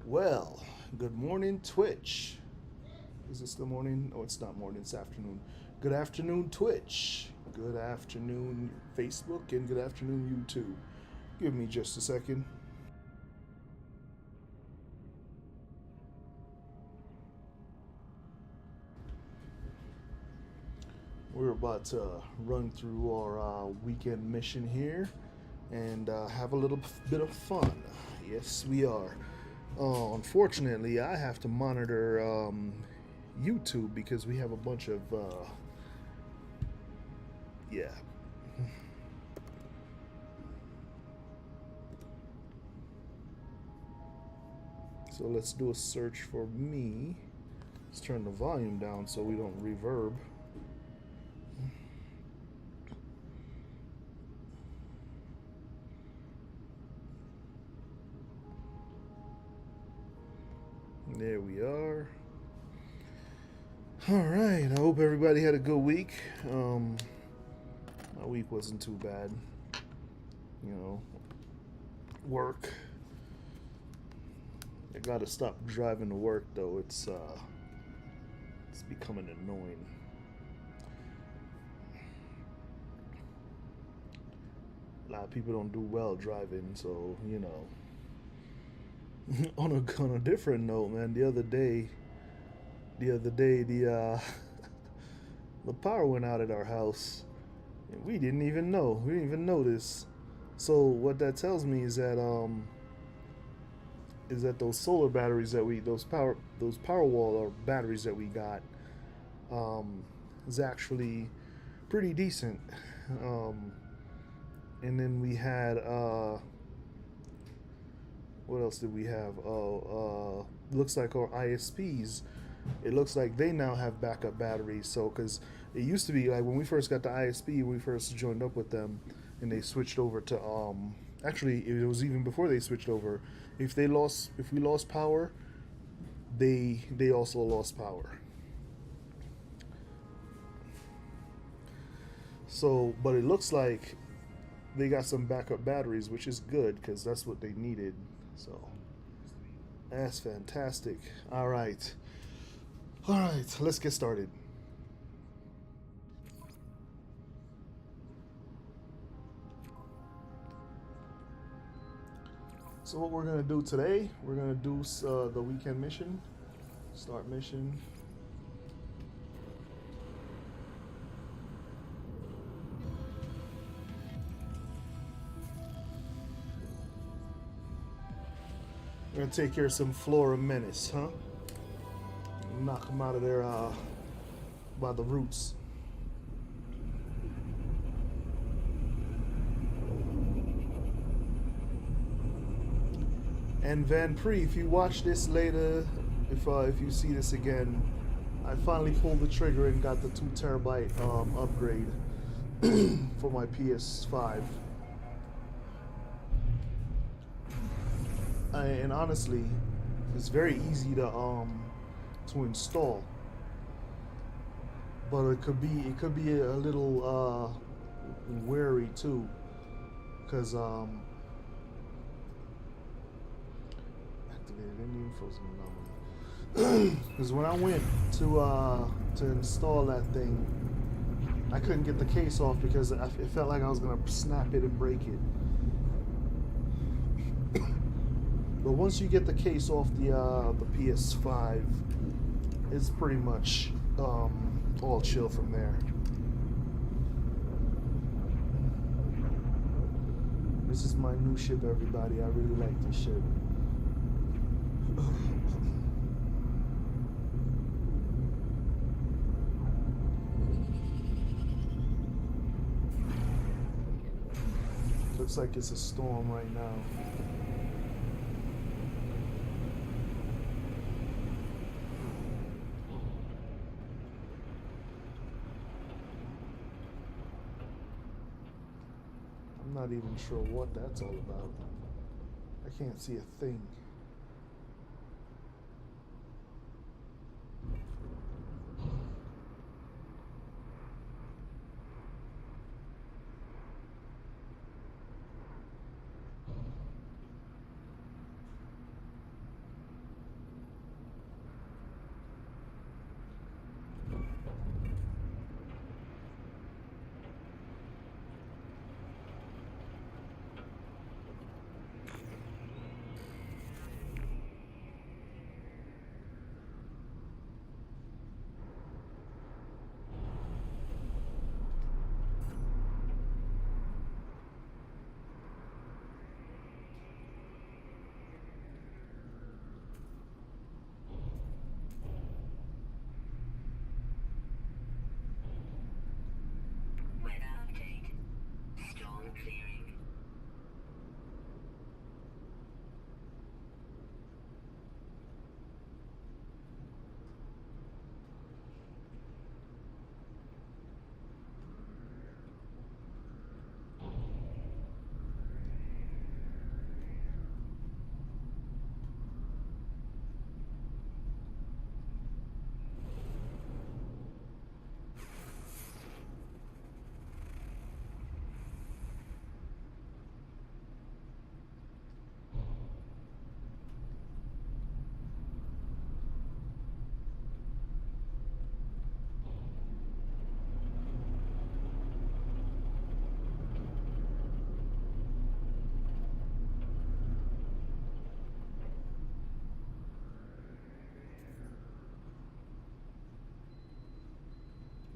Well, good morning, Twitch. Is this the morning? Oh, it's not morning, it's afternoon. Good afternoon, Twitch. Good afternoon, Facebook, and good afternoon, YouTube. Give me just a second. We're about to run through our weekend mission here and have a little bit of fun. Yes, we are. Unfortunately, I have to monitor YouTube because we have a bunch of yeah. So let's do a search for me. Let's turn the volume down so we don't reverb. There we are. All right. I hope everybody had a good week. My week wasn't too bad. You know, work. I gotta stop driving to work though. It's becoming annoying. A lot of people don't do well driving, so you know. On a different note, man, the other day, the power went out at our house, and we didn't even know. We didn't even notice. So what that tells me is that those solar batteries that we those power wall or batteries that we got is actually pretty decent. Um, and then we had what else did we have? Oh, looks like our ISPs. It looks like they now have backup batteries. So, because it used to be like when we first got the ISP, we first joined up with them, and they switched over to Actually, it was even before they switched over. If we lost power, they also lost power. So, but it looks like they got some backup batteries, which is good because that's what they needed. So that's fantastic. All right. Let's get started. So what we're gonna do today? We're gonna do the weekend mission. Start mission. We're gonna take care of some Flora Menace, huh? Knock them out of there by the roots. And Van Pre, if you watch this later, if you see this again, I finally pulled the trigger and got the 2 terabyte upgrade for my PS5. And honestly, it's very easy to install, but it could be a little wary too, because activated Indian frozen anomaly. Because when I went to install that thing, I couldn't get the case off because it felt like I was gonna snap it and break it. But once you get the case off the PS5, it's pretty much all chill from there. This is my new ship, everybody. I really like this ship. Looks like it's a storm right now. I'm not even sure what that's all about. I can't see a thing.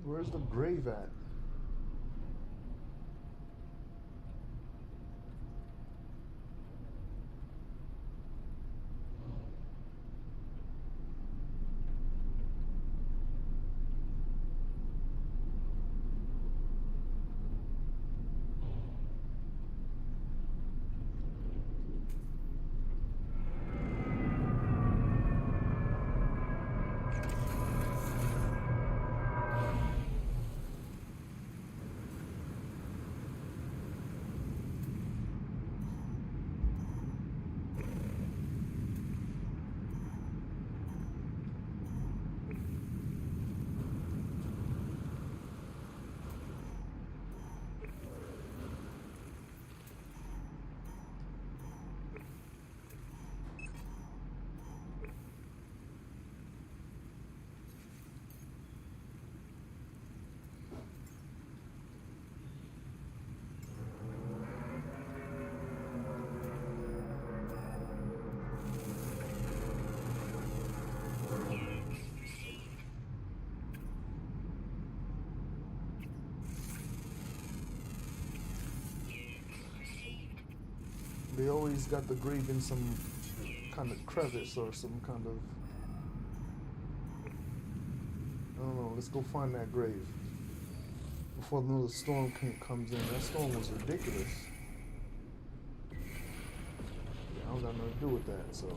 Where's the grave at? They always got the grave in some kind of crevice or some kind of, I don't know. Let's go find that grave before another storm comes in. That storm was ridiculous. Yeah, I don't got nothing to do with that, so.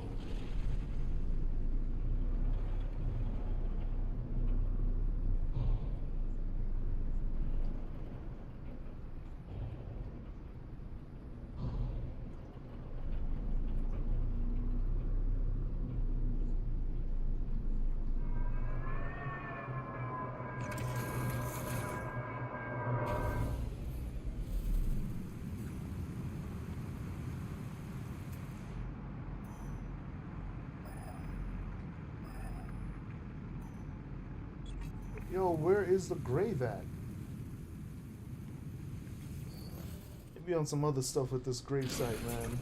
Yo, where is the grave at? Maybe on some other stuff with this grave site, man.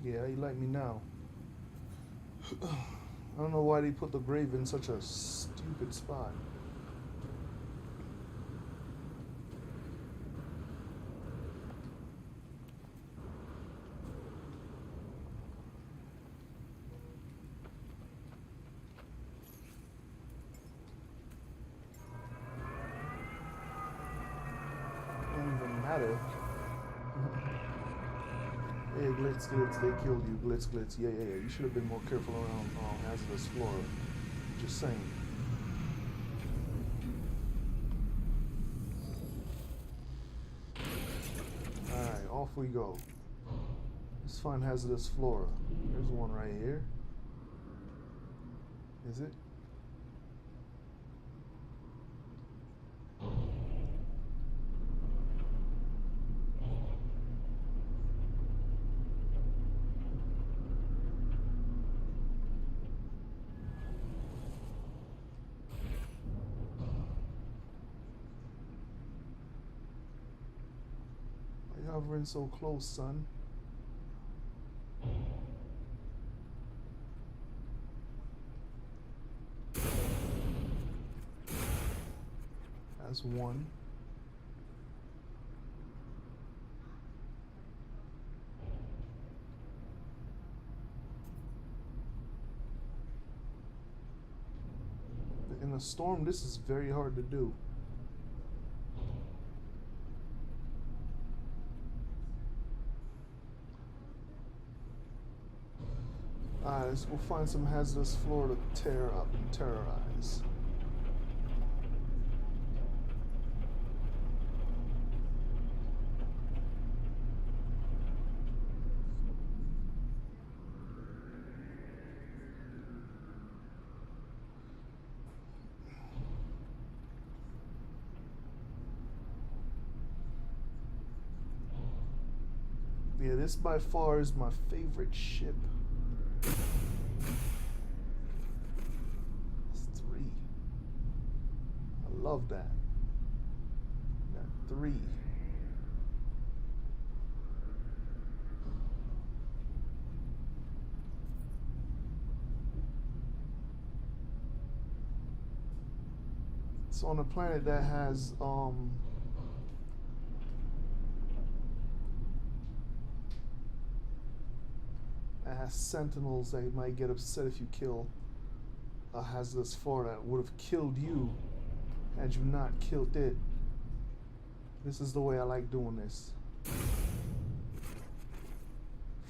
Yeah, you like me now. I don't know why they put the grave in such a stupid spot. Don't even matter. Hey, Glitz, Glitz, they killed you. Glitz, Glitz. Yeah, yeah, yeah. You should have been more careful around hazardous flora. Just saying. off we go. Let's find hazardous flora. There's one right here. Is it? Why you hovering so close, son? That's one. In a storm, this is very hard to do. Alright, let's go find some hazardous flora to tear up and terrorize. Yeah, this by far is my favorite ship. It's 3. I love that. Got 3. It's on a planet that has sentinels that might get upset if you kill a hazardous flora that would have killed you had you not killed it. This is the way I like doing this.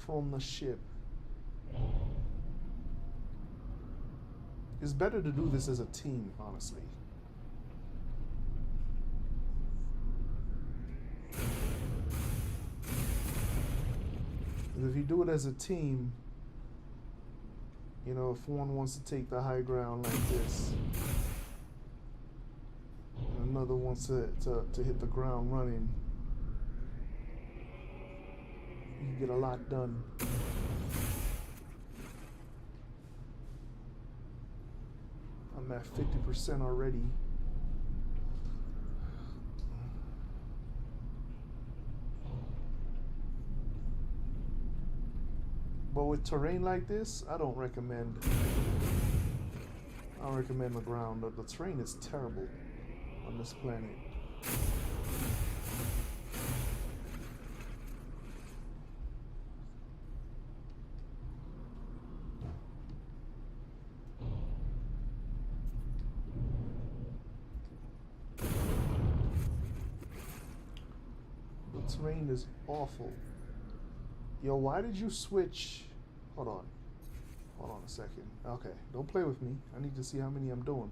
From the ship. It's better to do this as a team, honestly. If you do it as a team, you know, if one wants to take the high ground like this, and another wants to hit the ground running, you can get a lot done. I'm at 50% already. But with terrain like this, I don't recommend the ground. The terrain is terrible on this planet. The terrain is awful. Yo, why did you switch? Hold on a second. Okay, don't play with me. I need to see how many I'm doing.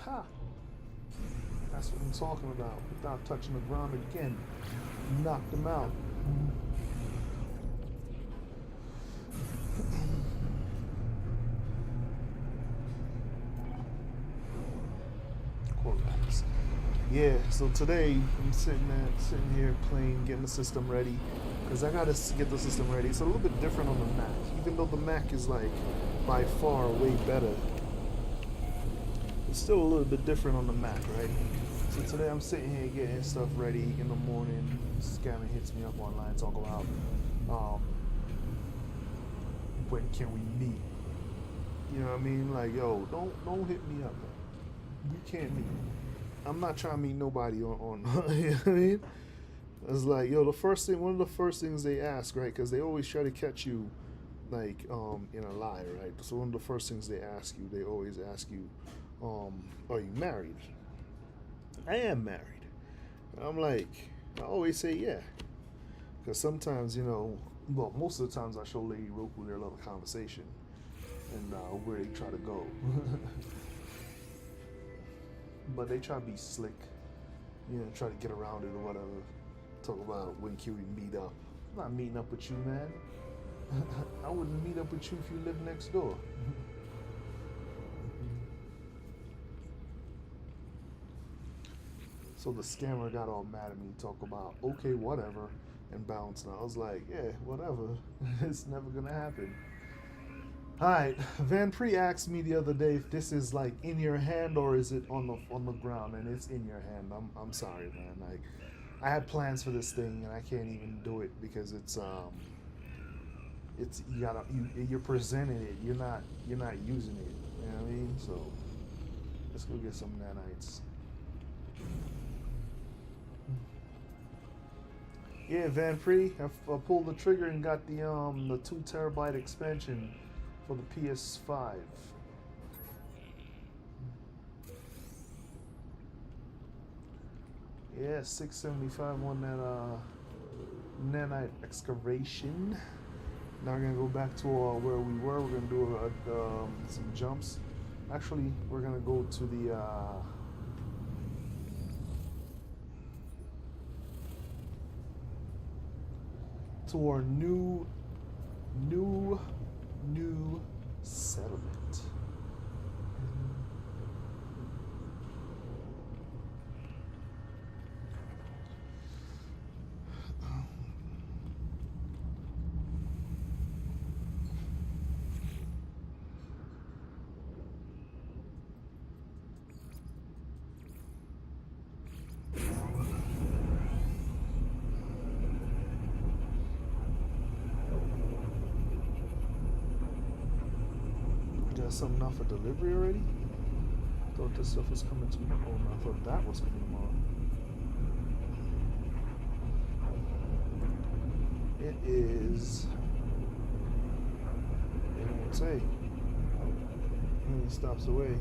Ha! That's what I'm talking about. Without touching the ground again. Knocked them out. Corvettes. Yeah, so today I'm sitting here playing, getting the system ready. Because I gotta get the system ready. It's a little bit different on the Mac. Even though the Mac is like by far way better. It's still a little bit different on the Mac, right? So today I'm sitting here getting stuff ready in the morning. Scanner hits me up online, talk about when can we meet? You know what I mean? Like, yo, don't hit me up. We can't meet. I'm not trying to meet nobody on you know what I mean? It's like, yo, the first thing, one of the first things they ask, right? Because they always try to catch you, like, in a lie, right? So one of the first things they ask you, they always ask you, are you married? I am married. I'm like, I always say yeah, because sometimes, well, most of the times I show Lady Roku their little conversation and where they try to go, but they try to be slick, try to get around it or whatever. Talk about when can we meet up? I'm not meeting up with you, man. I wouldn't meet up with you if you lived next door. So the scammer got all mad at me, talk about okay, whatever, and bounced. And I was like, yeah, whatever. It's never gonna happen. All right, Van Pre asked me the other day if this is like in your hand or is it on the ground, and it's in your hand. I'm sorry, man. Like, I had plans for this thing and I can't even do it because it's you're presenting it. You're not using it. You know what I mean? So let's go get some nanites. Yeah, Van Pre, I pulled the trigger and got the 2 terabyte expansion for the PS5. Yeah, 675 on that nanite excavation. Now we're gonna go back to where we were. We're gonna do some jumps. Actually, we're gonna go to the to our new settlement. Got something off for delivery already? Thought this stuff was coming tomorrow. Oh, no, I thought that was coming tomorrow. It is. It won't say. And he stops away.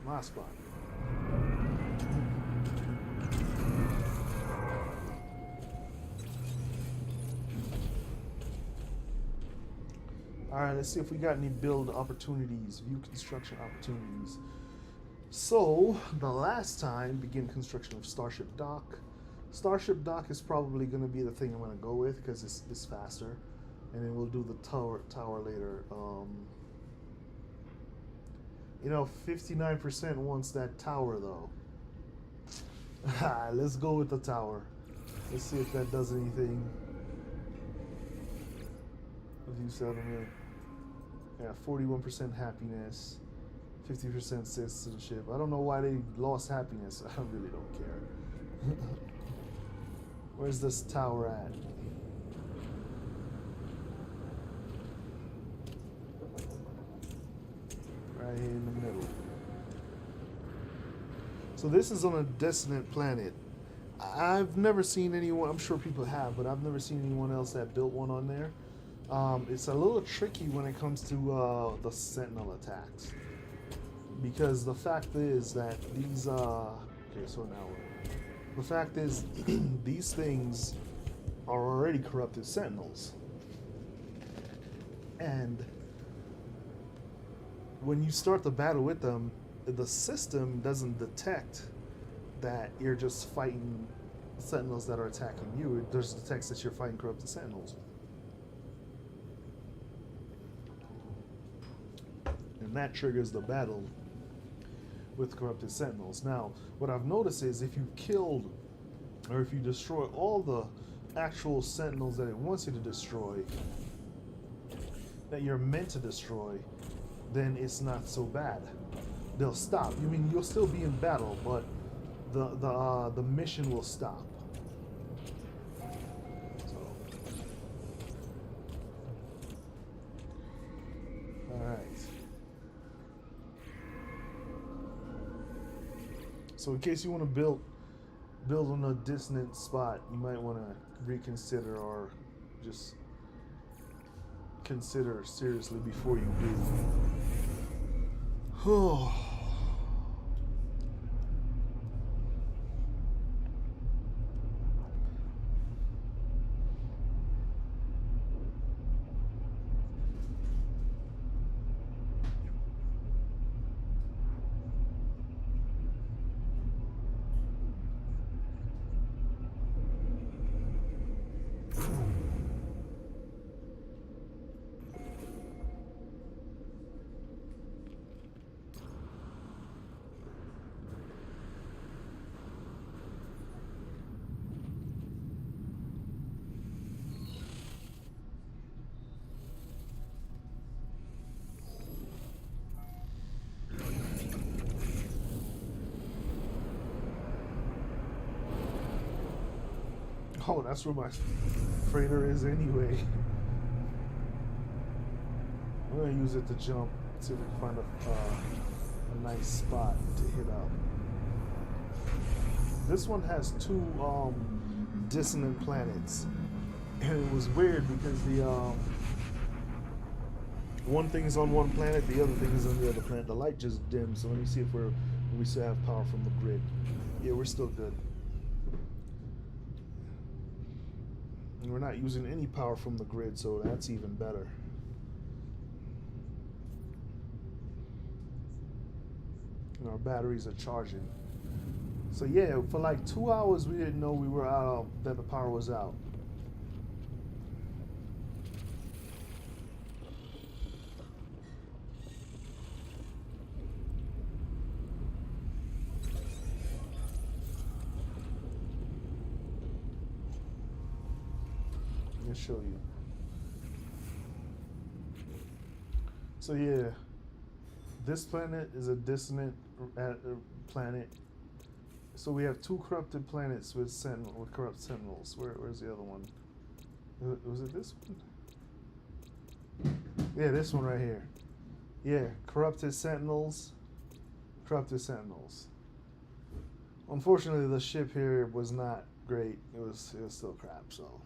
My spot. Alright, let's see if we got any build opportunities, view construction opportunities. So, the last time, begin construction of Starship Dock. Starship Dock is probably going to be the thing I'm going to go with because it's faster. And then we'll do the tower later. 59% wants that tower though. Let's go with the tower. Let's see if that does anything. View settlement. Yeah, 41% happiness, 50% citizenship. I don't know why they lost happiness. I really don't care. Where's this tower at? Right here in the middle. So this is on a desolate planet. I've never seen anyone, I'm sure people have, but I've never seen anyone else that built one on there. It's a little tricky when it comes to the Sentinel attacks. Because the fact is that these, okay, so now the fact is these things are already corrupted Sentinels. And when you start the battle with them, the system doesn't detect that you're just fighting Sentinels that are attacking you. It just detects that you're fighting corrupted Sentinels. and that triggers the battle with corrupted sentinels. Now, what I've noticed is if you killed or if you destroy all the actual sentinels that it wants you to destroy, that you're meant to destroy, then it's not so bad. They'll stop. You mean you'll still be in battle, but the mission will stop. So, all right. So in case you want to build on a dissonant spot, you might want to reconsider or just consider seriously before you do. Oh, that's where my freighter is anyway. I'm gonna use it to jump, see if we can find a nice spot to hit up. This one has two dissonant planets, and it was weird because the one thing is on one planet, the other thing is on the other planet. The light just dimmed, so let me see if we still have power from the grid. Yeah, we're still good. And we're not using any power from the grid, so that's even better. And our batteries are charging. So yeah, for like 2 hours we didn't know we were out, that the power was out. Let me show you. So yeah, this planet is a dissonant planet. So we have two corrupted planets with corrupt sentinels. Where's the other one? Was it this one? Yeah, this one right here. Yeah, corrupted sentinels. Corrupted sentinels. Unfortunately, the ship here was not great. It was still crap. So.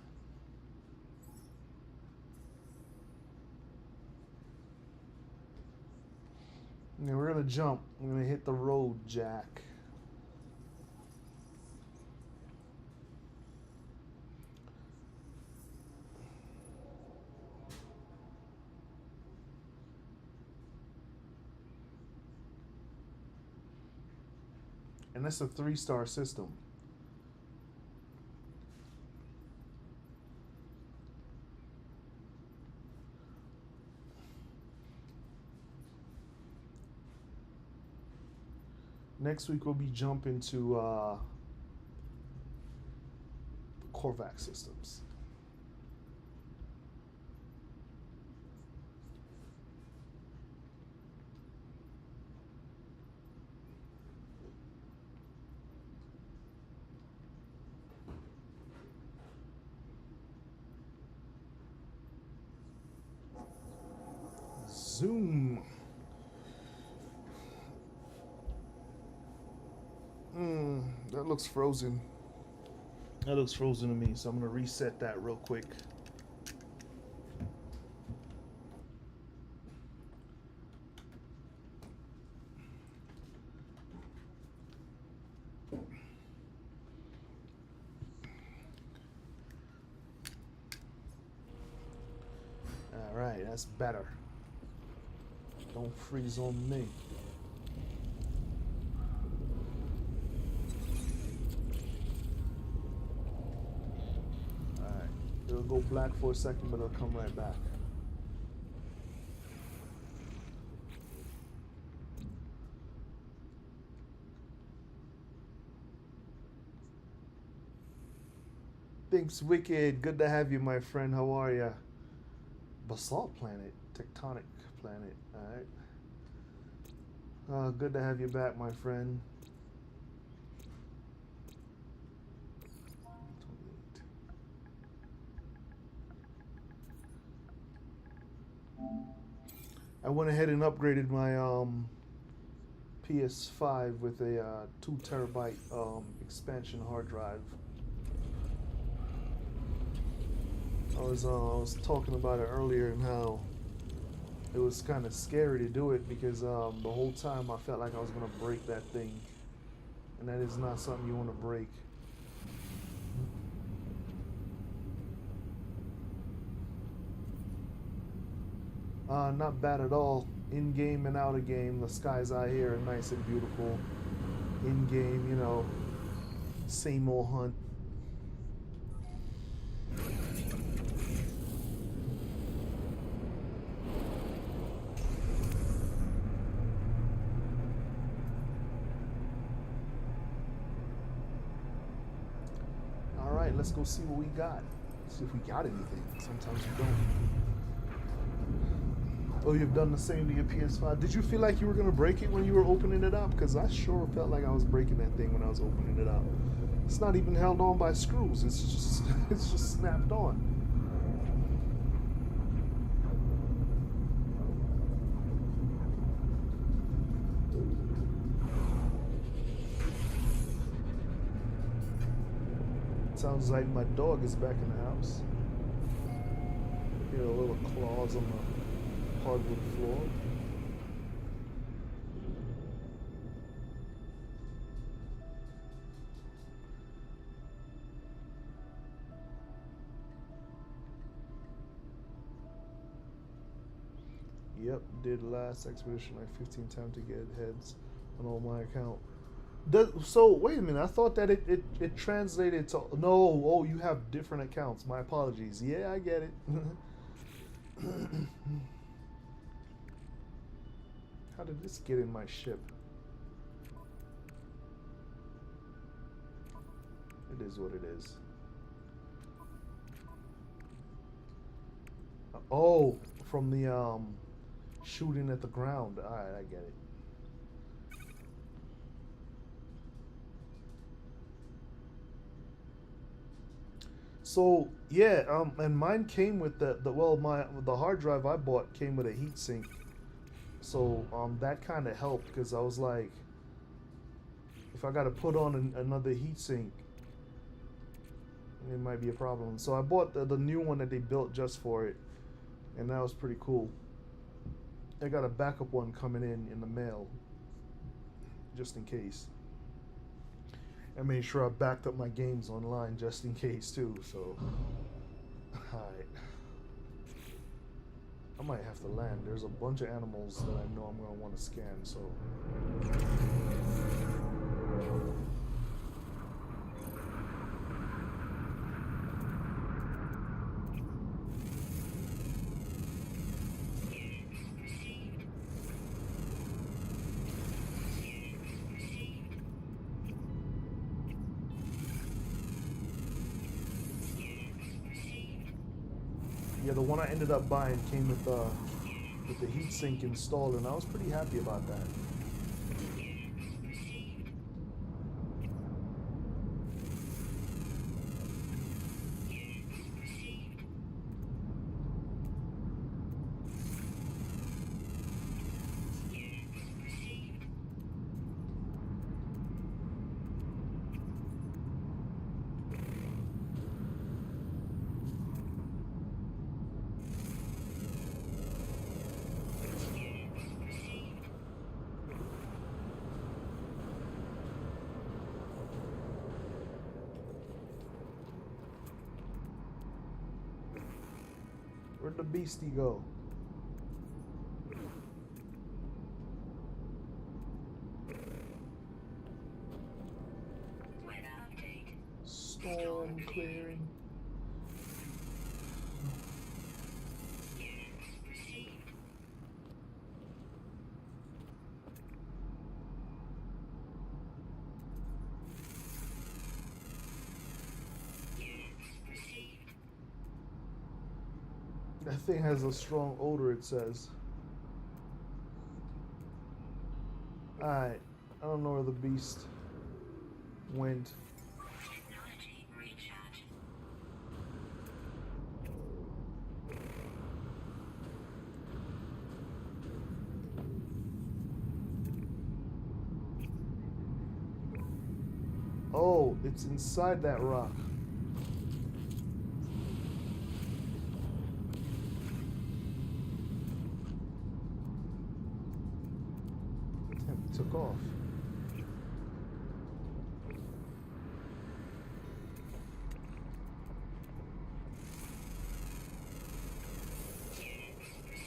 Yeah, we're gonna jump. I'm gonna hit the road, Jack. And that's a 3-star system. Next week we'll be jumping to Korvax systems. Zoom. That looks frozen. That looks frozen to me, so I'm gonna reset that real quick. Alright, that's better. Don't freeze on me. It'll go black for a second, but it'll come right back. Thanks, Wicked. Good to have you, my friend. How are ya? Basalt planet, tectonic planet. All right. Good to have you back, my friend. 28. I went ahead and upgraded my PS5 with a 2 terabyte expansion hard drive. I was talking about it earlier and how it was kind of scary to do it because the whole time I felt like I was gonna break that thing, and that is not something you want to break. Not bad at all. In game and out of game, the skies out here are nice and beautiful. In game, same old hunt. All right, let's go see what we got. See if we got anything. Sometimes you don't. Oh, you've done the same to your PS5. Did you feel like you were gonna break it when you were opening it up? Because I sure felt like I was breaking that thing when I was opening it up. It's not even held on by screws. It's just it's just snapped on. Sounds like my dog is back in the house. Hear a little claws on the hardwood floor. Yep, did last expedition like 15 times to get heads on all my account. So wait a minute, I thought that it translated to no. Oh, you have different accounts. My apologies. Yeah, I get it. How did this get in my ship? It is what it is. Oh, from the shooting at the ground. All right, I get it. So yeah, and mine came with the hard drive I bought came with a heatsink, so that kind of helped because I was like, if I got to put on another heatsink, it might be a problem. So I bought the new one that they built just for it, and that was pretty cool. I got a backup one coming in the mail, just in case. I made sure I backed up my games online just in case too. So, alright. I might have to land. There's a bunch of animals that I know I'm gonna want to scan. So. Yeah, the one I ended up buying came with the heatsink installed, and I was pretty happy about that. Where'd the beastie go? Storm clearing. That thing has a strong odor, it says. Alright. I don't know where the beast went. Technology recharge. Oh, it's inside that rock. Damn, it took off.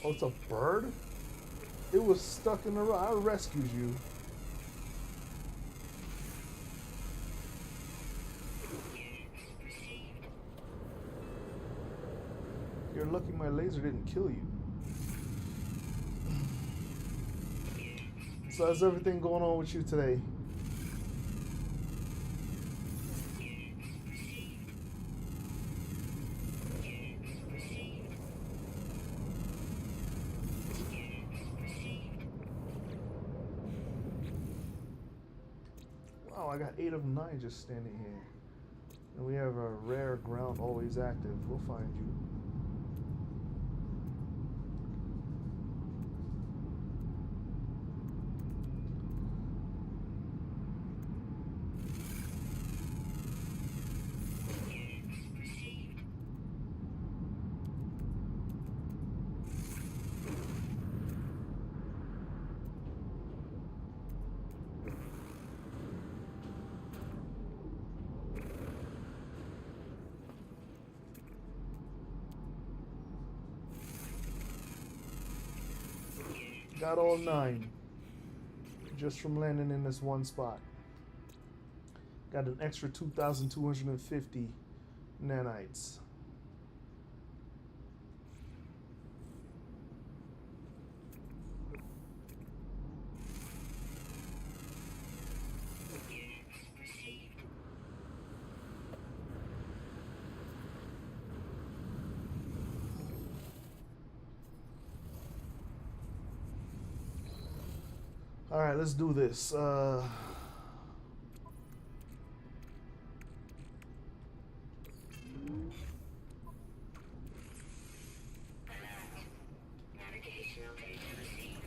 Oh, it's a bird? It was stuck in the rock. I rescued you. You're lucky my laser didn't kill you. So how's everything going on with you today? Wow, I got 8 of 9 just standing here. And we have a rare ground always active. We'll find you. Got all 9 just from landing in this one spot. Got an extra 2,250 nanites. All right, let's do this. Navigational data received.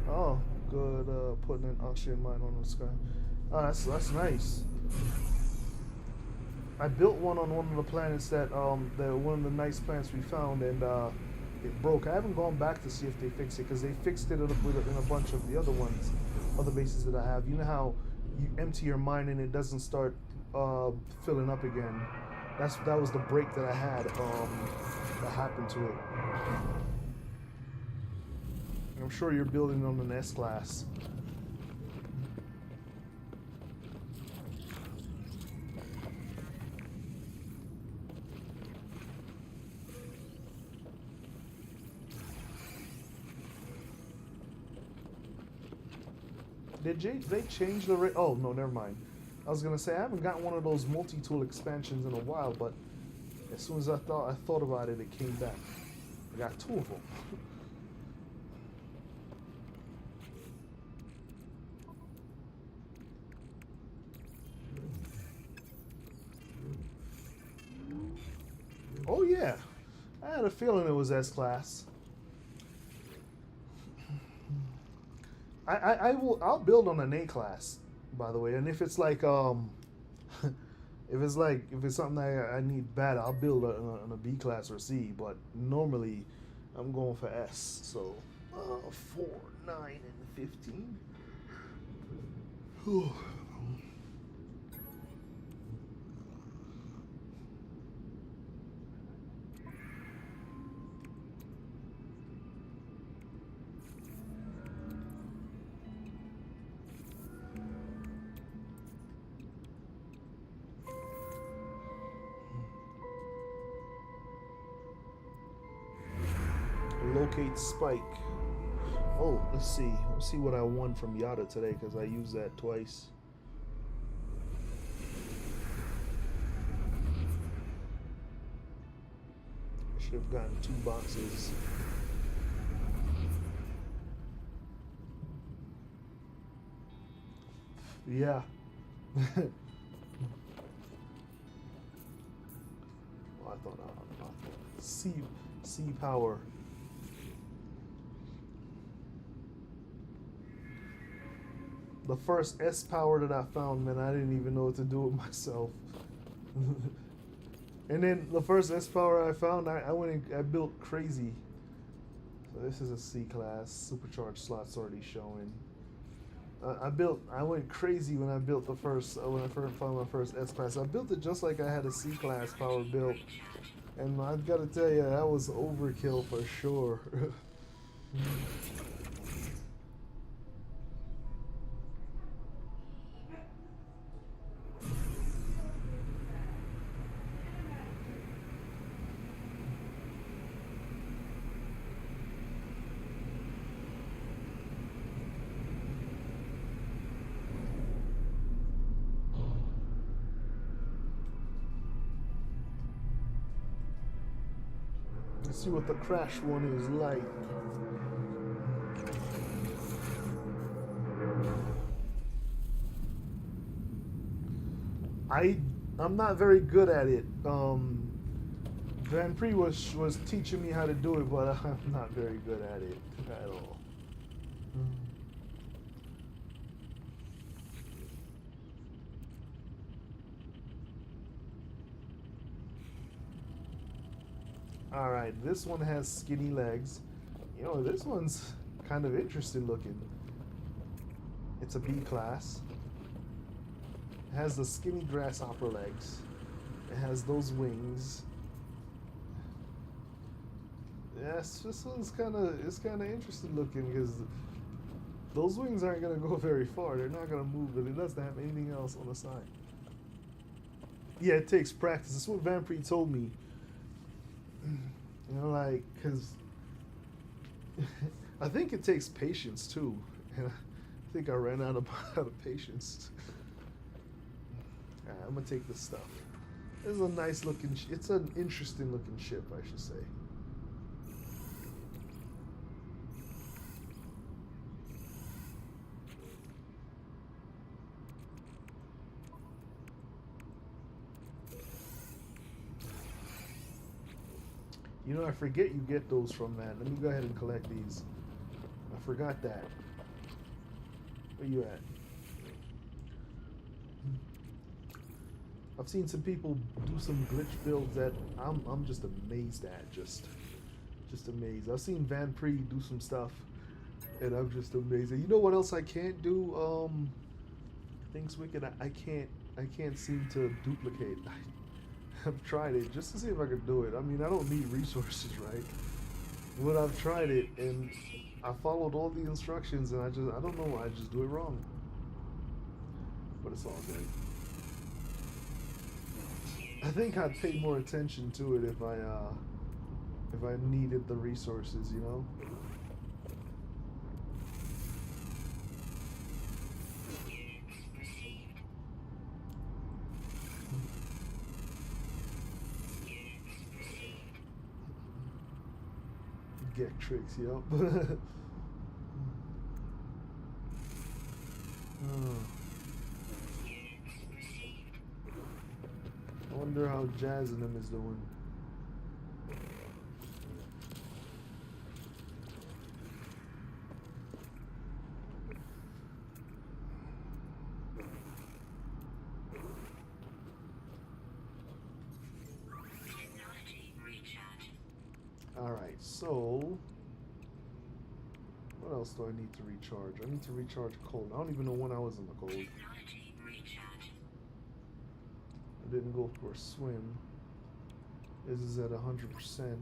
Oh, good. Putting an oxygen mine on the sky. Oh, that's nice. I built one on one of the planets that one of the nice planets we found, and it broke. I haven't gone back to see if they fixed it because they fixed it in a bunch of the other ones, other bases that I have. You know how you empty your mine and it doesn't start filling up again. That was the break that I had that happened to it. I'm sure you're building on an S class. Did they change the rate? Oh, no, never mind. I was gonna say I haven't gotten one of those multi-tool expansions in a while, but as soon as I thought about it, it came back. I got 2 of them. Oh yeah, I had a feeling it was S-Class. I'll build on an A-Class, by the way, and if it's like if it's something that I need bad, I'll build on a B-Class or C. But normally, I'm going for S. So 4, 9, and 15. Whew. Locate Spike. Oh, let's see. Let's see what I won from Yada today because I used that twice. I should have gotten 2 boxes. Yeah. Oh, I thought sea power. The first S power that I found, man, I didn't even know what to do with myself. And then the first S power I found, I went and I built crazy. So this is a C class. Supercharged slots already showing. I went crazy when I built the first, when I first found my first S class. I built it just like I had a C class power built. And I've got to tell you, that was overkill for sure. Let's see what the crash one is like. I'm not very good at it. Van Pre was teaching me how to do it, but I'm not very good at it at all. All right, this one has skinny legs. You know, this one's kind of interesting looking. It's a B class. It has the skinny grasshopper legs. It has those wings. Yes, this one's kind of interesting looking because those wings aren't gonna go very far. They're not gonna move, but it doesn't have anything else on the side. Yeah, it takes practice. That's what Van Pre told me. You know, like, because I think it takes patience too. And I think I ran out of patience. Alright, I'm gonna take this stuff. This is a nice looking, it's an interesting looking ship, I should say. You know, I forget you get those from that. Let me go ahead and collect these. I forgot that. Where you at? I've seen some people do some glitch builds that I'm just amazed at. Just amazed. I've seen Van Pre do some stuff, and I'm just amazed. And you know what else I can't do? Things Wicked. I can't seem to duplicate. I've tried it just to see if I could do it. I mean, I don't need resources, right? But I've tried it and I followed all the instructions and I don't know why, I just do it wrong. But it's all good. I think I'd pay more attention to it if I needed the resources, you know? Get tricks, yep. I wonder how Jazz and them is doing. Technology recharge. Alright, so what else do I need to recharge? I need to recharge cold. I don't even know when I was in the cold. Technology recharge. I didn't go for a swim. This is at 100%.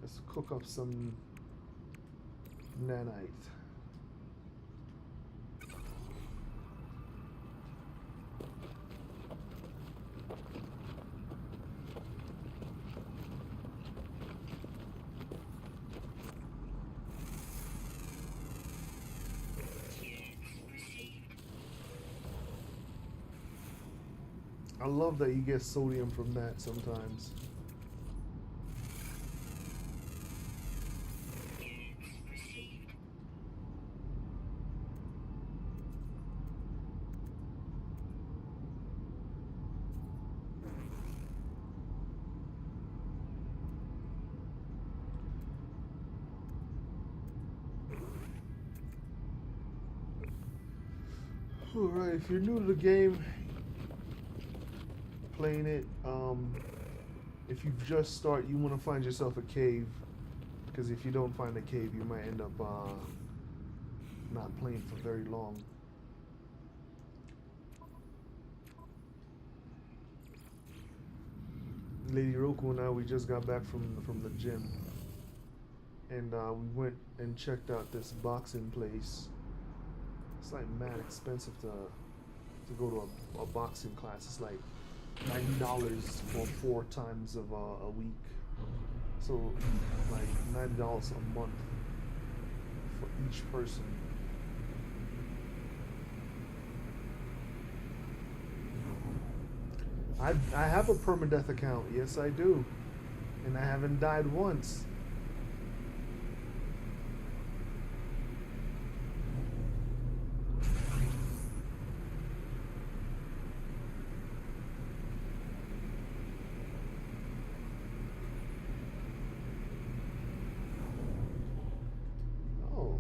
Let's cook up some nanite. I love that you get sodium from that sometimes. Units received. Alright, if you're new to the game, playing it, if you just start, you want to find yourself a cave. Because if you don't find a cave, you might end up not playing for very long. Lady Roku and I, we just got back from the gym, and we went and checked out this boxing place. It's like mad expensive to go to a boxing class. It's like $90 for 4 times of a week. So like $90 a month for each person. I have a permadeath account. Yes, I do, and I haven't died once. Oh,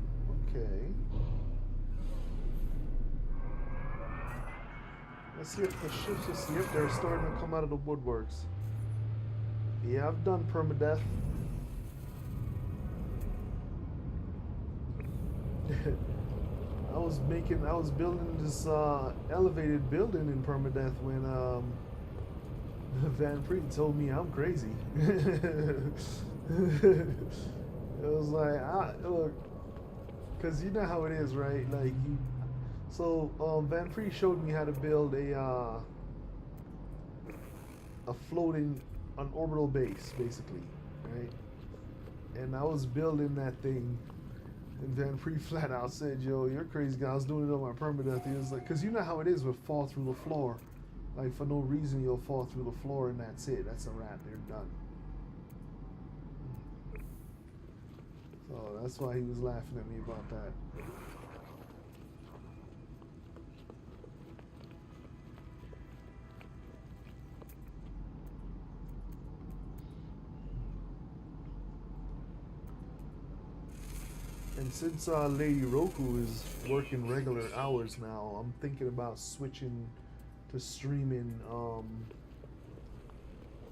okay. Let's see if the ships just yep, they're starting to come out of the woodworks. Yeah, I've done permadeath. I was building this elevated building in permadeath when Van Preet told me I'm crazy. It was like, look, because you know how it is, right? Like you, so Van Preet showed me how to build a floating, an orbital base, basically, right? And I was building that thing, and Van Preet flat out said, "Yo, you're crazy." I was doing it on my permadeath. He was like, "Cause you know how it is with fall through the floor, like for no reason you'll fall through the floor and that's it. That's a wrap. They're done." So that's why he was laughing at me about that. And since Lady Roku is working regular hours now, I'm thinking about switching to streaming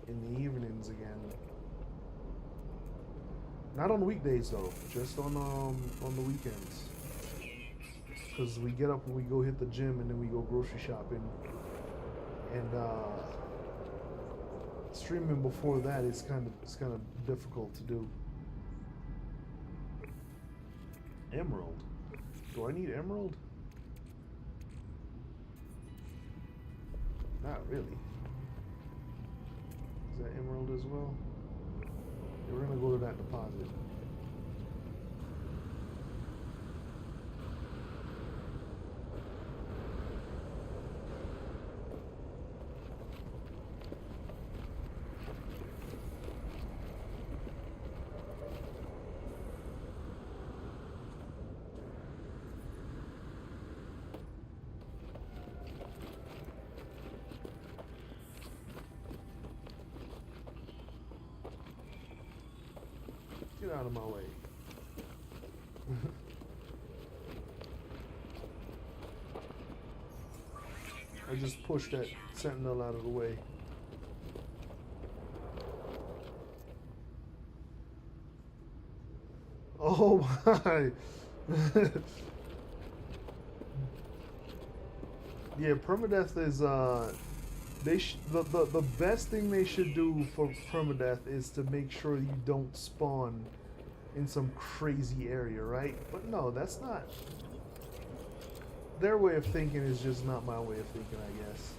in the evenings again. Not on weekdays though, just on the weekends. Cause we get up and we go hit the gym and then we go grocery shopping, and streaming before that is kind of difficult to do. Emerald. Do I need emerald? Not really. Is that emerald as well? Yeah, we're gonna go to that deposit. Get out of my way. I just pushed that sentinel out of the way. Oh my! Yeah, permadeath is the best thing they should do for permadeath is to make sure you don't spawn in some crazy area, right? But no, that's not. Their way of thinking is just not my way of thinking, I guess.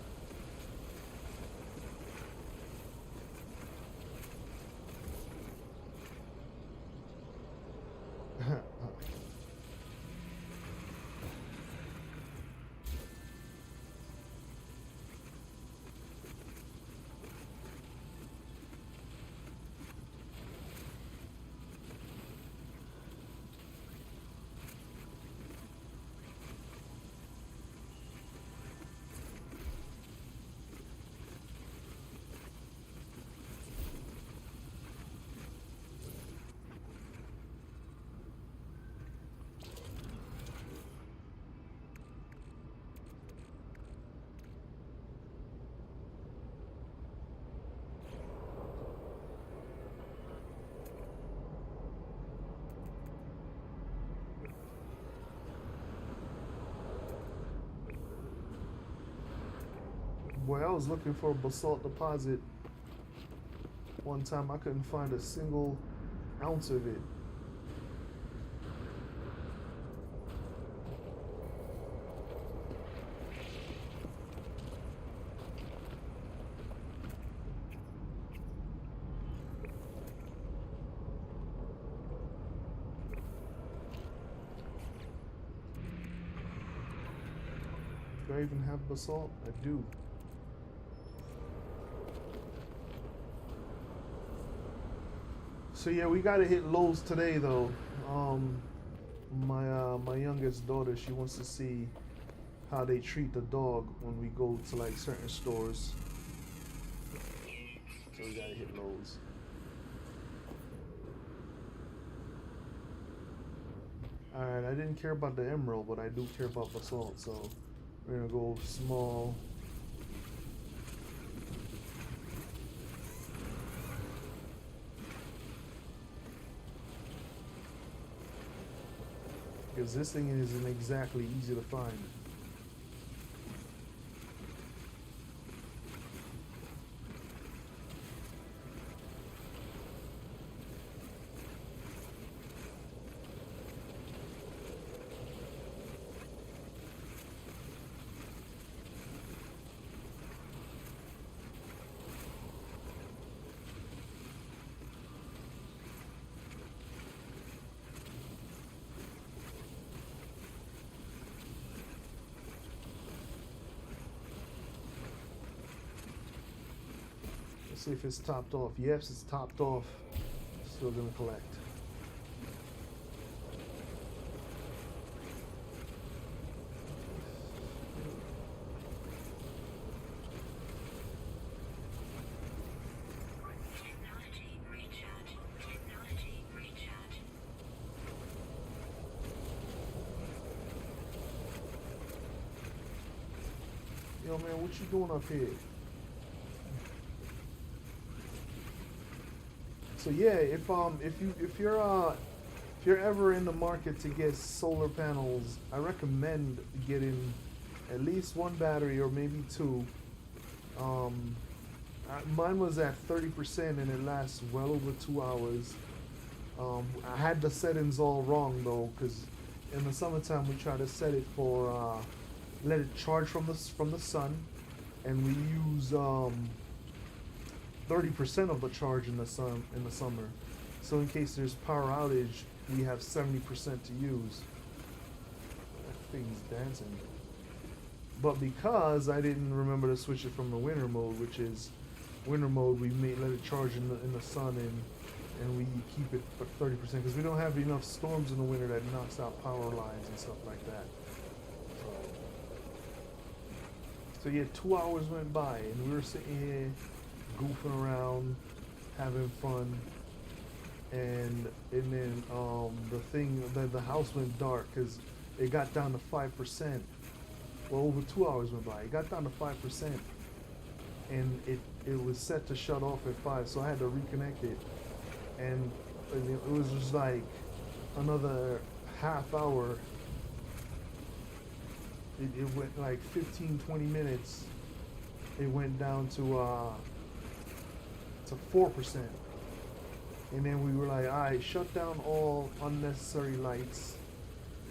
Boy, I was looking for a basalt deposit one time. I couldn't find a single ounce of it. Do I even have basalt? I do. So yeah, we gotta hit Lowe's today though. My youngest daughter, she wants to see how they treat the dog when we go to like certain stores. So we gotta hit Lowe's. Alright, I didn't care about the emerald, but I do care about basalt, so we're gonna go small. Because this thing isn't exactly easy to find. See if it's topped off. Yes, it's topped off. Still gonna collect. Technology recharge. Technology recharge. Yo, man, what you doing up here? So yeah, if you're ever in the market to get solar panels, I recommend getting at least one battery or maybe two. Mine was at 30% and it lasts well over 2 hours. I had the settings all wrong though, because in the summertime we try to set it for let it charge from the sun, and we use 30% of the charge in the summer. So in case there's power outage, we have 70% to use. That thing's dancing. But because I didn't remember to switch it from the winter mode, which is winter mode, we let it charge in the sun, and we keep it for 30% because we don't have enough storms in the winter that knocks out power lines and stuff like that. So yeah, 2 hours went by and we were sitting here goofing around, having fun, and then the house went dark because it got down to 5%. Well, over 2 hours went by. It got down to 5%, and it was set to shut off at 5, so I had to reconnect it, and it was just like another half hour. It went like 15-20 minutes. It went down to 4%. And then we were like, alright, shut down all unnecessary lights,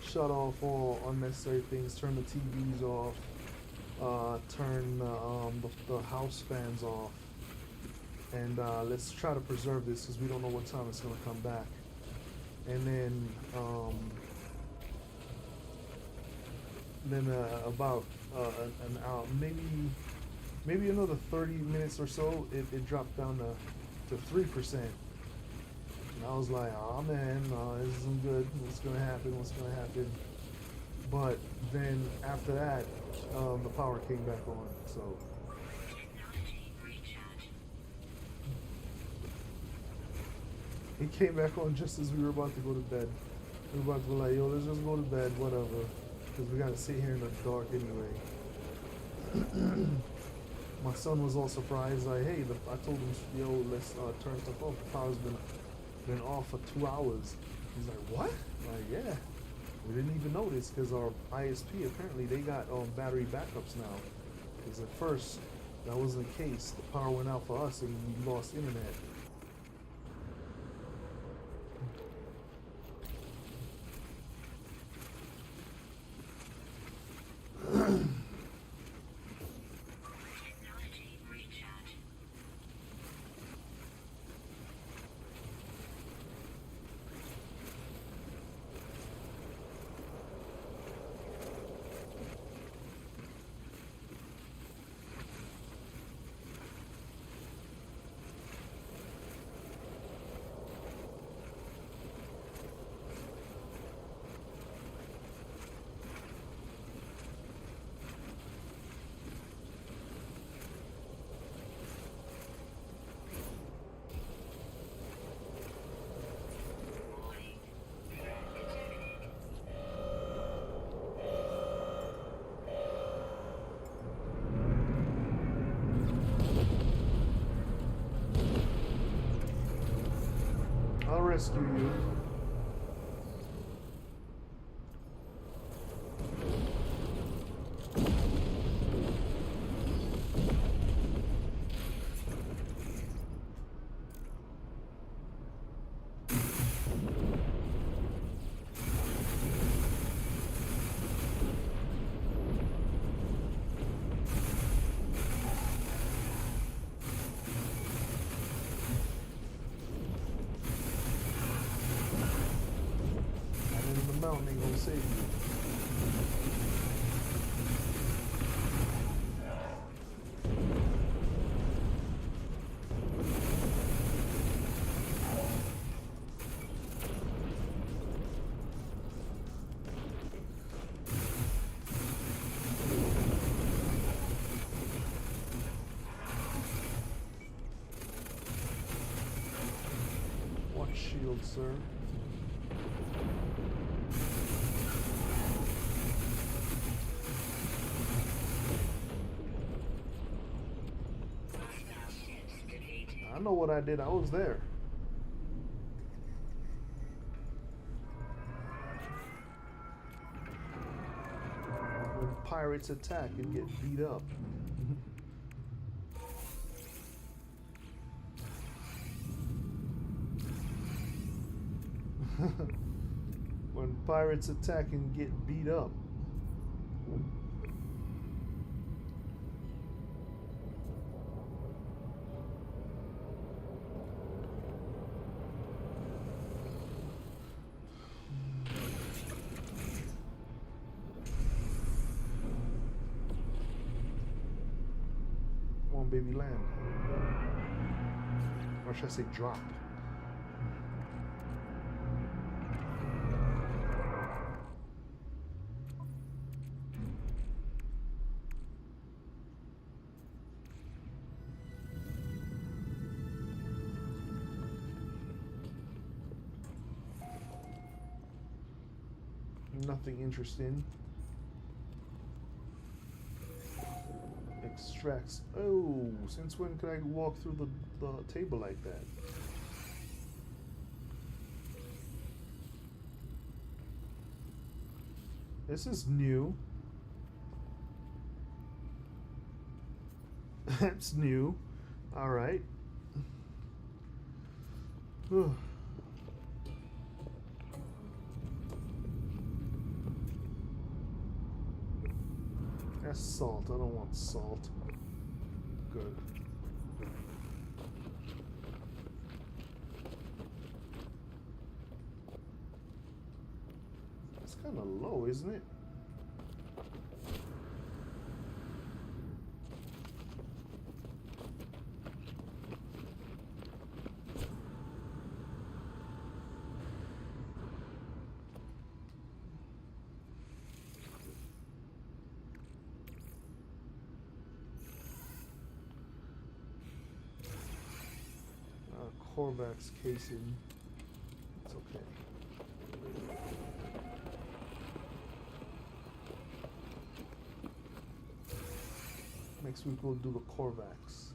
shut off all unnecessary things, turn the TVs off, turn the house fans off, and let's try to preserve this because we don't know what time it's going to come back. And then about an hour, maybe another 30 minutes or so, it dropped down to 3%. And I was like, oh man, this isn't good. What's gonna happen? But then after that, the power came back on. So Technology recharge. it came back on just as we were about to go to bed. We were about to be like, yo, let's just go to bed, whatever, because we gotta sit here in the dark anyway. My son was all surprised, like, hey, I told him, yo, let's turn stuff off. The power's been off for 2 hours. He's like, what? Like, yeah. We didn't even notice because our ISP, apparently they got battery backups now. Because at first That wasn't the case. The power went out for us and we lost internet. Technology recharge. Warning. Threat detected. I'll rescue you. And in the mountain ain't gonna save you. Watch shield, sir. Hostile ships defeated. I know what I did. I was there. When pirates attack and get beat up. When pirates attack and get beat up. Come on, baby, land. Or should I say drop? Nothing interesting. Extracts. Oh, since when could I walk through the table like that? This is new. That's new. Alright. That's salt. I don't want salt. Good. It's kind of low, isn't it? Korvax casing. It's okay. Next week we'll do the Korvax.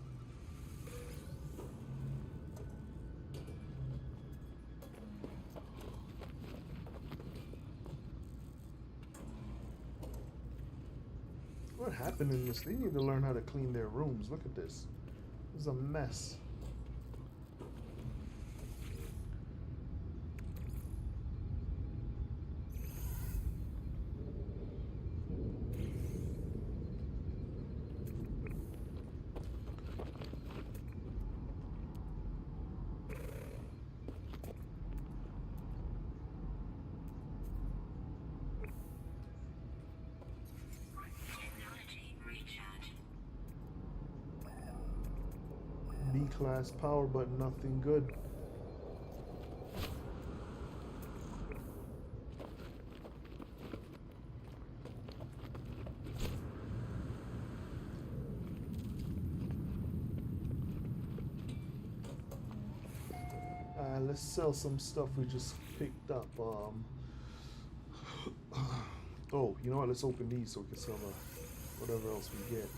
What happened? happened in this? They need to learn how to clean their rooms. Look at this. This is a mess. Technology recharge. B-class power, but nothing good. Let's sell some stuff we just picked up. Oh, you know what? Let's open these so we can sell whatever else we get.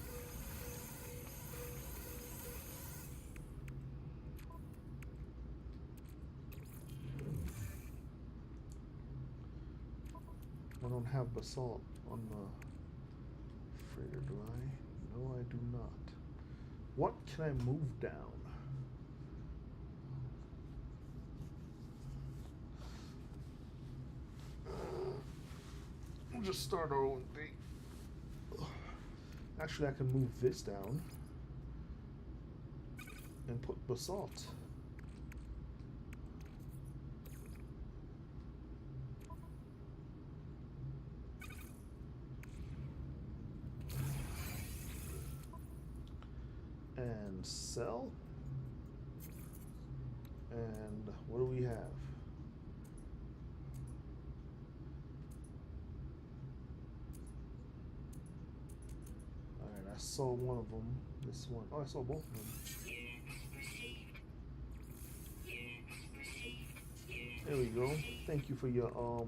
I don't have basalt on the freighter, do I? No, I do not. What can I move down? We'll just start our own thing. Actually, I can move this down and put basalt. And sell. And what do we have? Alright, I saw one of them. This one. Oh, I saw both of them. Units received. Units received. Units There we go. received. Thank you for your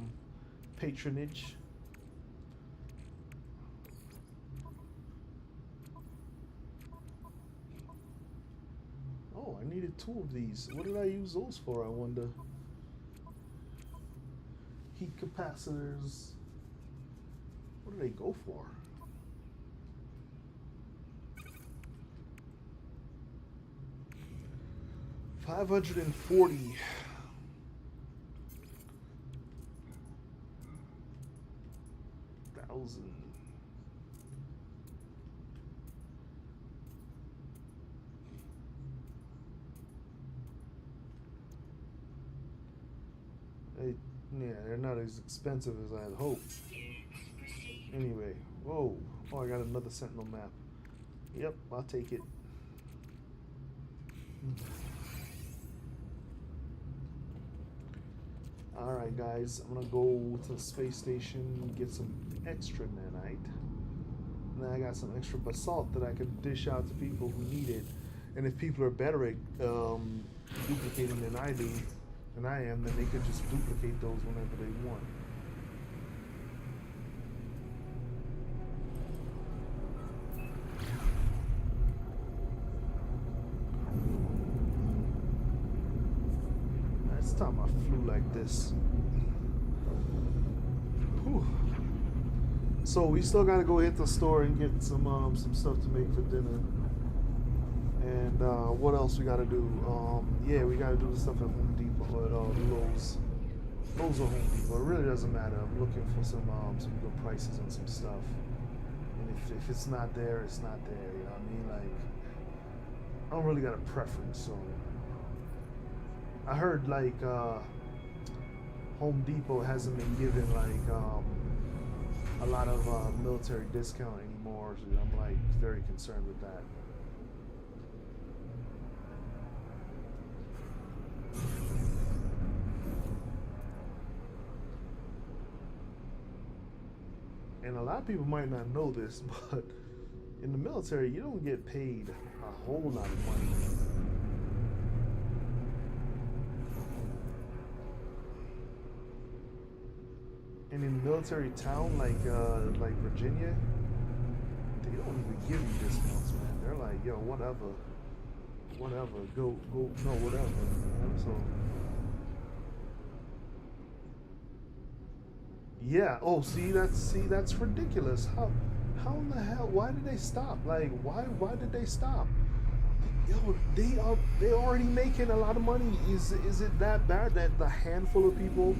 patronage. Oh, I needed 2 of these. What did I use those for, I wonder? Heat capacitors. What do they go for? $540. Thousand. Yeah, they're not as expensive as I had hoped. Units received. Anyway, whoa. Oh, I got another Sentinel map. Yep, I'll take it. Alright, guys, I'm gonna go to the space station, get some extra nanite. And then I got some extra basalt that I can dish out to people who need it. And if people are better at duplicating than I am, then they could just duplicate those whenever they want. Last time I flew like this. Whew. So we still gotta go hit the store and get some stuff to make for dinner. And what else we gotta do? Yeah, we gotta do the stuff at Home Depot at Lowe's. Lowe's or Home Depot. It really doesn't matter. I'm looking for some good prices on some stuff. And if it's not there, it's not there. You know what I mean? Like, I don't really got a preference. So I heard like Home Depot hasn't been giving like a lot of military discount anymore. So I'm like very concerned with that. And a lot of people might not know this, but in the military, you don't get paid a whole lot of money. And in a military town like Virginia, they don't even give you discounts, man. They're like, yo, whatever, go, no, whatever. You know? So. Yeah. Oh, see, that's ridiculous. How in the hell? Why did they stop? Like, why did they stop? Yo, they already making a lot of money. Is it that bad that the handful of people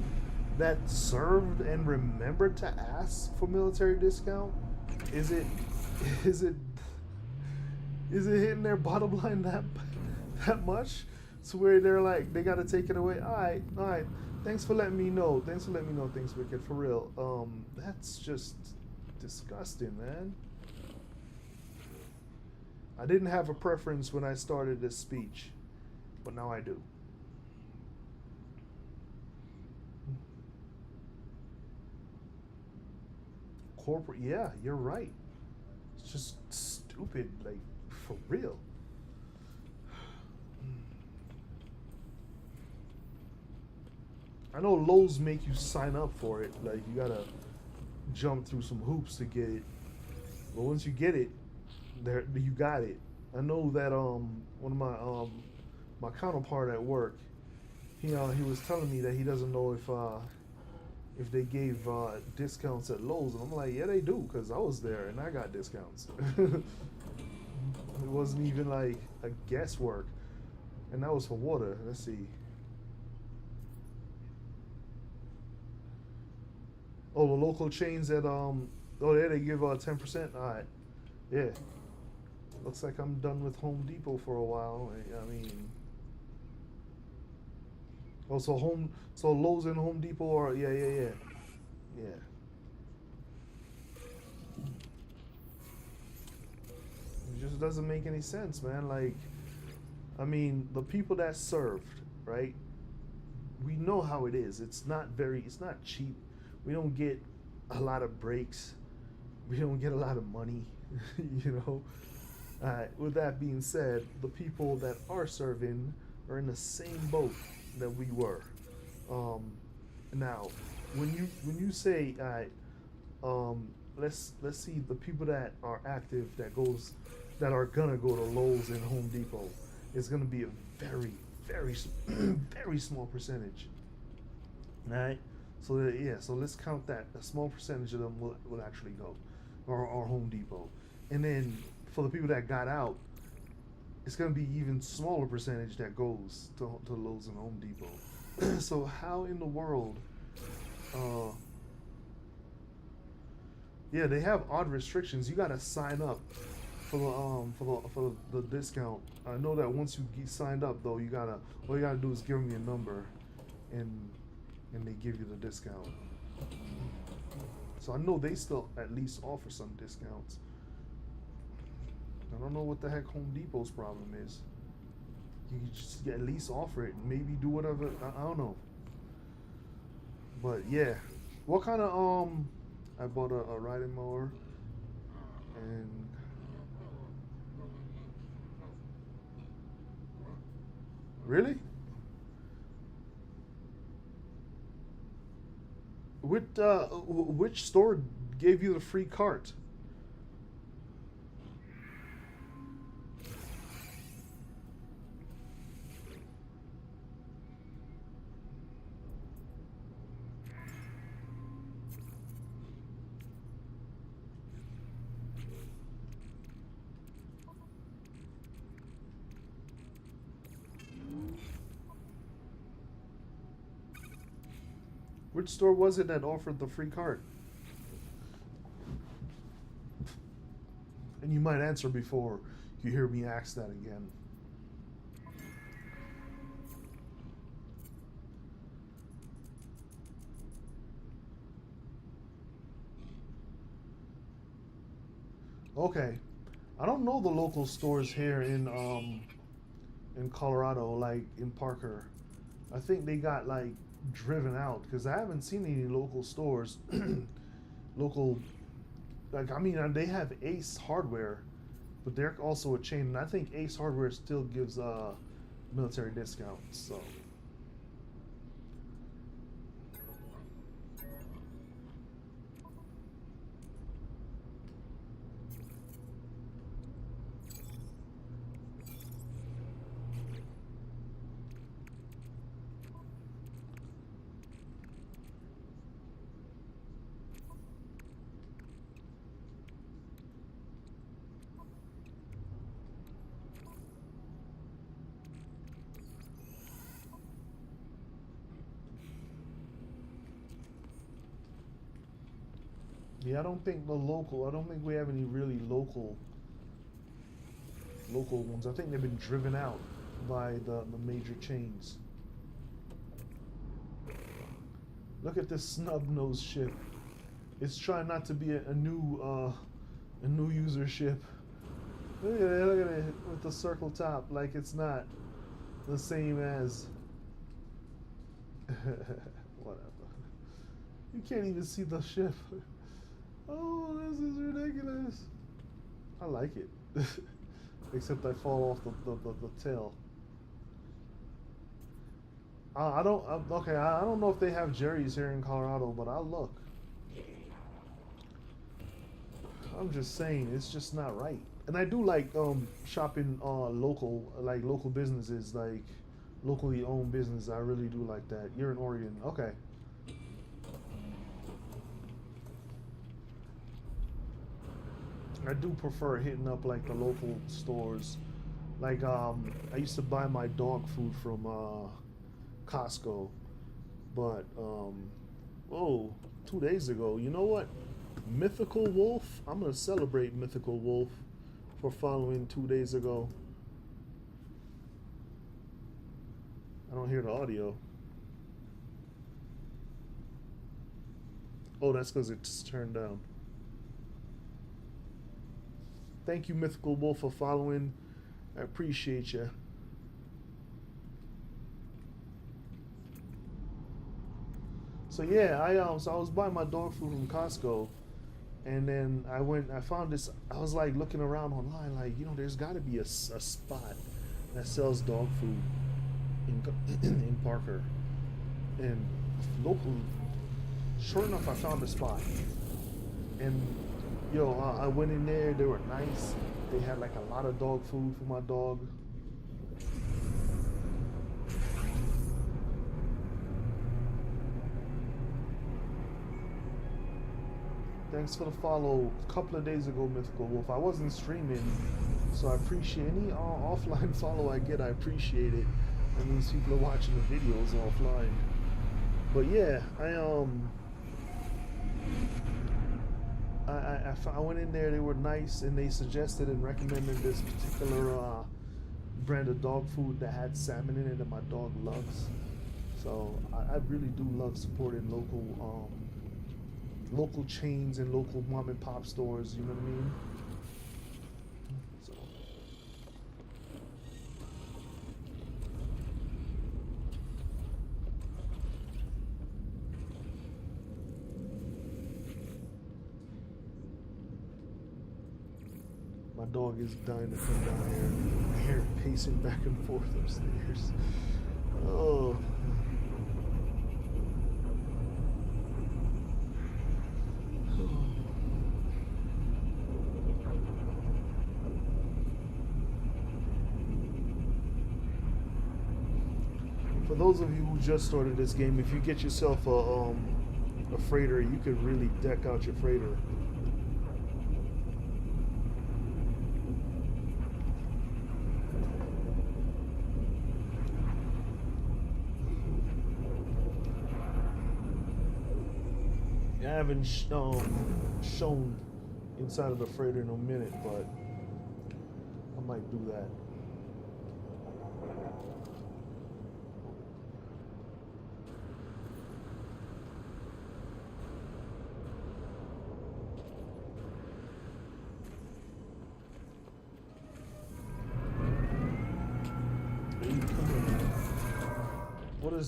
that served and remembered to ask for military discount, is it is it is it hitting their bottom line that much to where they're like they gotta take it away? All right. Thanks for letting me know. Thanks for letting me know. Thanks, Wicked. For real. That's just disgusting, man. I didn't have a preference when I started this speech, but now I do. Corporate, yeah, you're right. It's just stupid, like for real. I know Lowe's make you sign up for it. Like you gotta jump through some hoops to get it. But once you get it, there you got it. I know that one of my counterpart at work, he was telling me that he doesn't know if they gave discounts at Lowe's, and I'm like, yeah, they do, cause I was there and I got discounts. It wasn't even like a guesswork, and that was for water. Let's see. Oh, the local chains that oh yeah, they give 10%. All right, yeah. Looks like I'm done with Home Depot for a while. I mean, oh, so Lowe's and Home Depot are yeah. It just doesn't make any sense, man. Like, I mean, the people that served, right? We know how it is. It's not cheap. We don't get a lot of breaks. We don't get a lot of money, you know. With that being said, the people that are serving are in the same boat that we were. Um, Now, when you say, all right, let's see the people that are active that are gonna go to Lowe's and Home Depot is gonna be a very very small percentage. All right, so yeah, so let's count that a small percentage of them will actually go, or Home Depot, and then for the people that got out, it's gonna be even smaller percentage that goes to Lowe's and Home Depot. So how in the world, uh, yeah, they have odd restrictions. You gotta sign up for the discount. I know that once you get signed up though, all you gotta do is give them your number, and they give you the discount. So I know they still at least offer some discounts. I don't know what the heck Home Depot's problem is. You could just at least offer it. Maybe do whatever. I don't know. But yeah, what kind of I bought a riding mower, and really, which store gave you the free cart? Which store was it that offered the free cart? And you might answer before you hear me ask that again. Okay, I don't know the local stores here in Colorado, like in Parker. I think they got like driven out because I haven't seen any local stores. Local, like I mean, they have Ace Hardware, but they're also a chain, and I think Ace Hardware still gives military discounts. So Yeah, I don't think the local. I don't think we have any really local ones. I think they've been driven out by the major chains. Look at this snub nose ship. It's trying not to be a new user ship. Look at it with the circle top, like it's not the same as. Whatever. You can't even see the ship. Oh, this is ridiculous. I like it. Except I fall off the tail. I don't. Okay, I don't know if they have Jerry's here in Colorado, but I'll look. I'm just saying, it's just not right. And I do like shopping local businesses, like locally owned business. I really do like that. You're in Oregon, okay? I do prefer hitting up like the local stores. Like I used to buy my dog food from Costco, but oh, 2 days ago, you know what? Mythical Wolf. I'm gonna celebrate Mythical Wolf for following 2 days ago. I don't hear the audio. Oh, that's because it's turned down. Thank you, Mythical Wolf, for following. I appreciate you. So yeah, I was buying my dog food from Costco, and then I found this. I was like looking around online, like there's got to be a spot that sells dog food in in Parker, and local. Sure enough, I found a spot, and I went in there. They were nice. They had like a lot of dog food for my dog. Thanks for the follow. A couple of days ago, Mythical Wolf. I wasn't streaming, so I appreciate any offline follow I get. I appreciate it. That means people are watching the videos offline. But yeah, I went in there. They were nice, and they suggested and recommended this particular brand of dog food that had salmon in it that my dog loves. So I really do love supporting local chains and local mom and pop stores. You know what I mean? So. My dog is dying to come down here. I hear him pacing back and forth upstairs. Oh. For those of you who just started this game, if you get yourself a freighter, you could really deck out your freighter. I haven't shown inside of the freighter in a minute, but I might do that.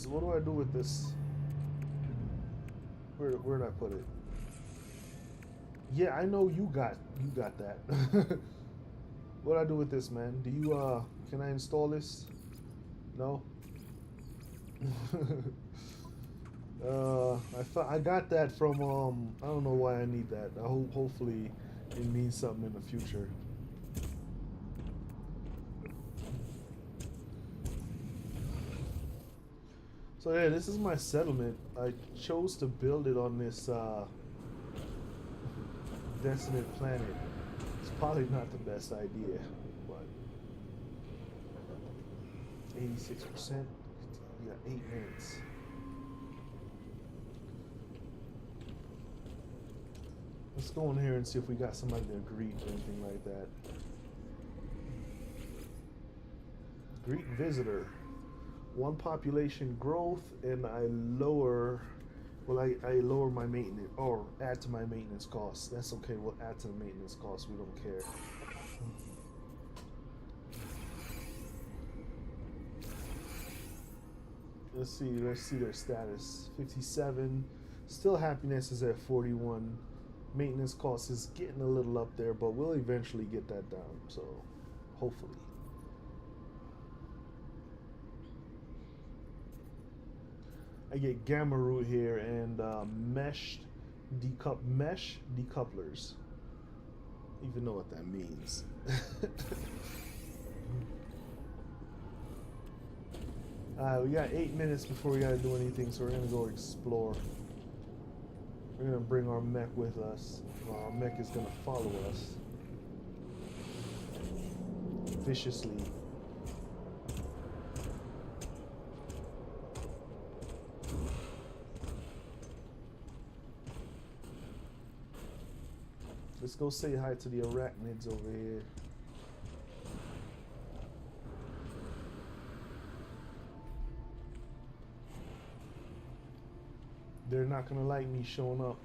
What do I do with this? Where did I put it? Yeah, I know you got that. What do I do with this, man? Do you can I install this? No. I got that from I don't know why I need that. Hopefully it means something in the future. So yeah, this is my settlement. I chose to build it on this desolate planet. It's probably not the best idea, but 86%. We got 8 minutes. Let's go in here and see if we got somebody to greet or anything like that. Greet visitor. 1 population growth, and I lower. Well, I lower my maintenance or add to my maintenance costs. That's okay. We'll add to the maintenance costs. We don't care. Let's see their status. 57. Still happiness is at 41. Maintenance cost is getting a little up there, but we'll eventually get that down. So, hopefully. I get gamma root here and mesh decouplers. Even know what that means. We got 8 minutes before we gotta do anything, so we're gonna go explore. We're gonna bring our mech with us. Our mech is gonna follow us viciously. Let's go say hi to the arachnids over here. They're not gonna like me showing up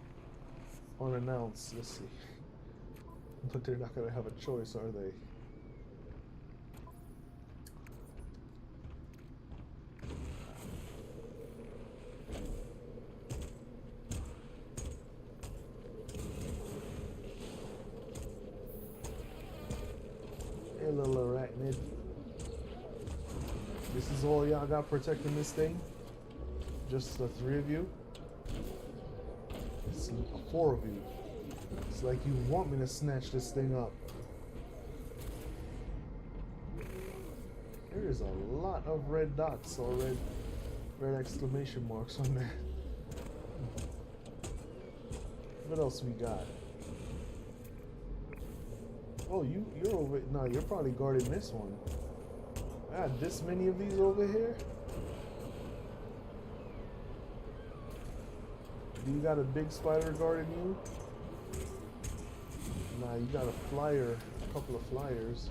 unannounced. Let's see. But they're not gonna have a choice, are they? Hey, little arachnid. This is all y'all got protecting this thing? Just the 3 of you? It's 4 of you. It's like you want me to snatch this thing up. There is a lot of red dots or red exclamation marks on that. What else we got? Oh, you're over. No, you're probably guarding this one. I got this many of these over here. Do you got a big spider guarding you? Nah, you got a flyer, a couple of flyers.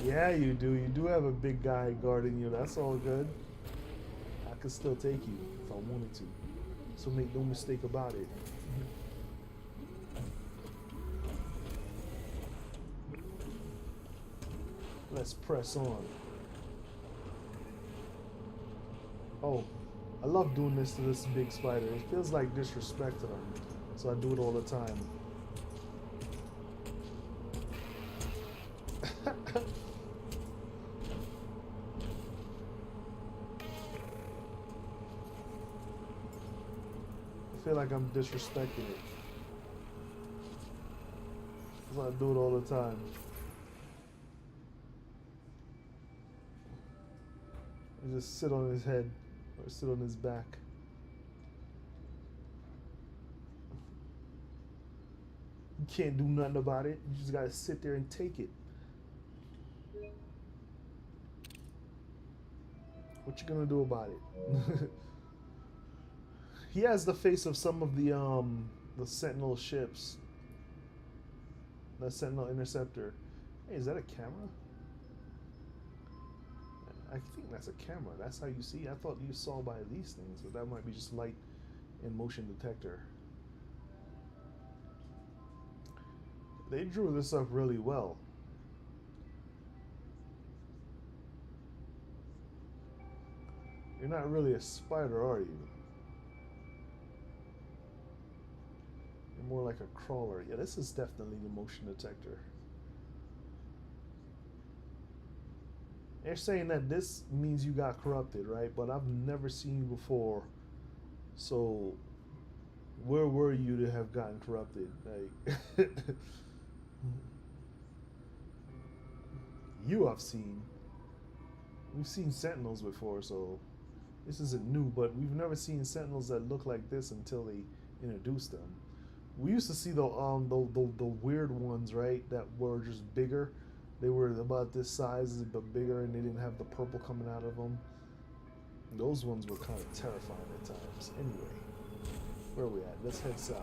Yeah, you do. You do have a big guy guarding you. That's all good. I could still take you if I wanted to. So make no mistake about it. Let's press on. Oh, I love doing this to this big spider. It feels like disrespect to them. So I do it all the time. I feel like I'm disrespecting it. So I do it all the time. I just sit on his head or sit on his back. You can't do nothing about it. You just gotta sit there and take it. What you gonna do about it? He has the face of some of the Sentinel ships. The Sentinel Interceptor. Hey, is that a camera? I think that's a camera. That's how you see. I thought you saw by these things, but that might be just light and motion detector. They drew this up really well. You're not really a spider, are you? You're more like a crawler. Yeah, this is definitely the motion detector. They're saying that this means you got corrupted, right? But I've never seen you before. So, where were you to have gotten corrupted? Like, you I've seen. We've seen Sentinels before, so this isn't new. But we've never seen Sentinels that look like this until they introduced them. We used to see the weird ones, right? That were just bigger. They were about this size but bigger, and they didn't have the purple coming out of them. Those ones were kind of terrifying at times. Anyway, where are we at? Let's head south.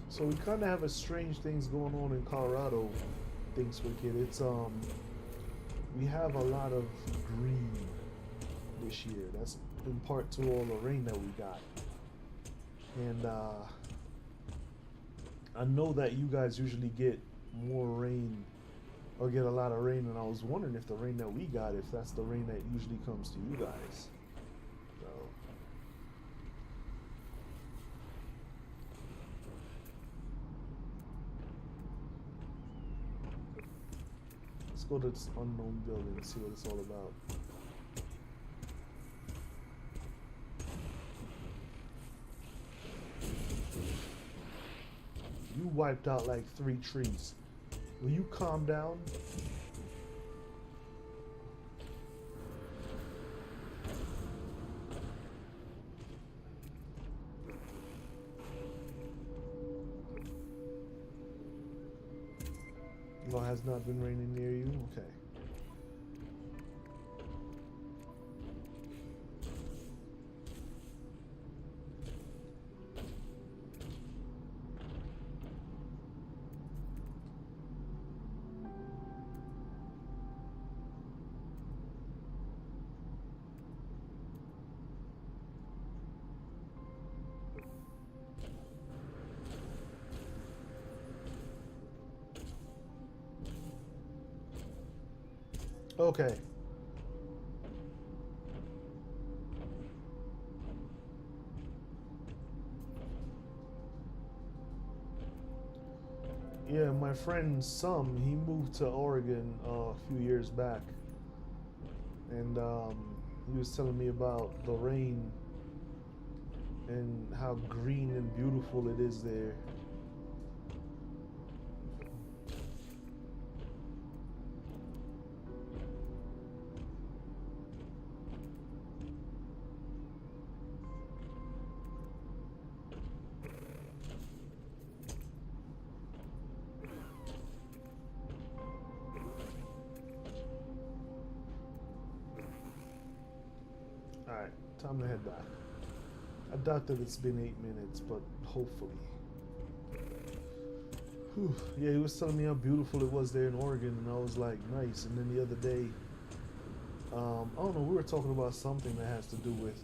So we kind of have a strange things going on in Colorado. Things wicked. It's we have a lot of green this year. That's in part to all the rain that we got. And I know that you guys usually get more rain or get a lot of rain, and I was wondering if the rain that we got, if that's the rain that usually comes to you guys. So let's go to this unknown building and see what it's all about. You wiped out like 3 trees. Will you calm down? Well, it has not been raining near you? Okay. Okay. Yeah, my friend Sum, he moved to Oregon a few years back, and he was telling me about the rain and how green and beautiful it is there. Alright, time to head back. I doubt that it's been 8 minutes, but hopefully. Whew. Yeah, he was telling me how beautiful it was there in Oregon, and I was like, nice. And then the other day, I don't know, we were talking about something that has to do with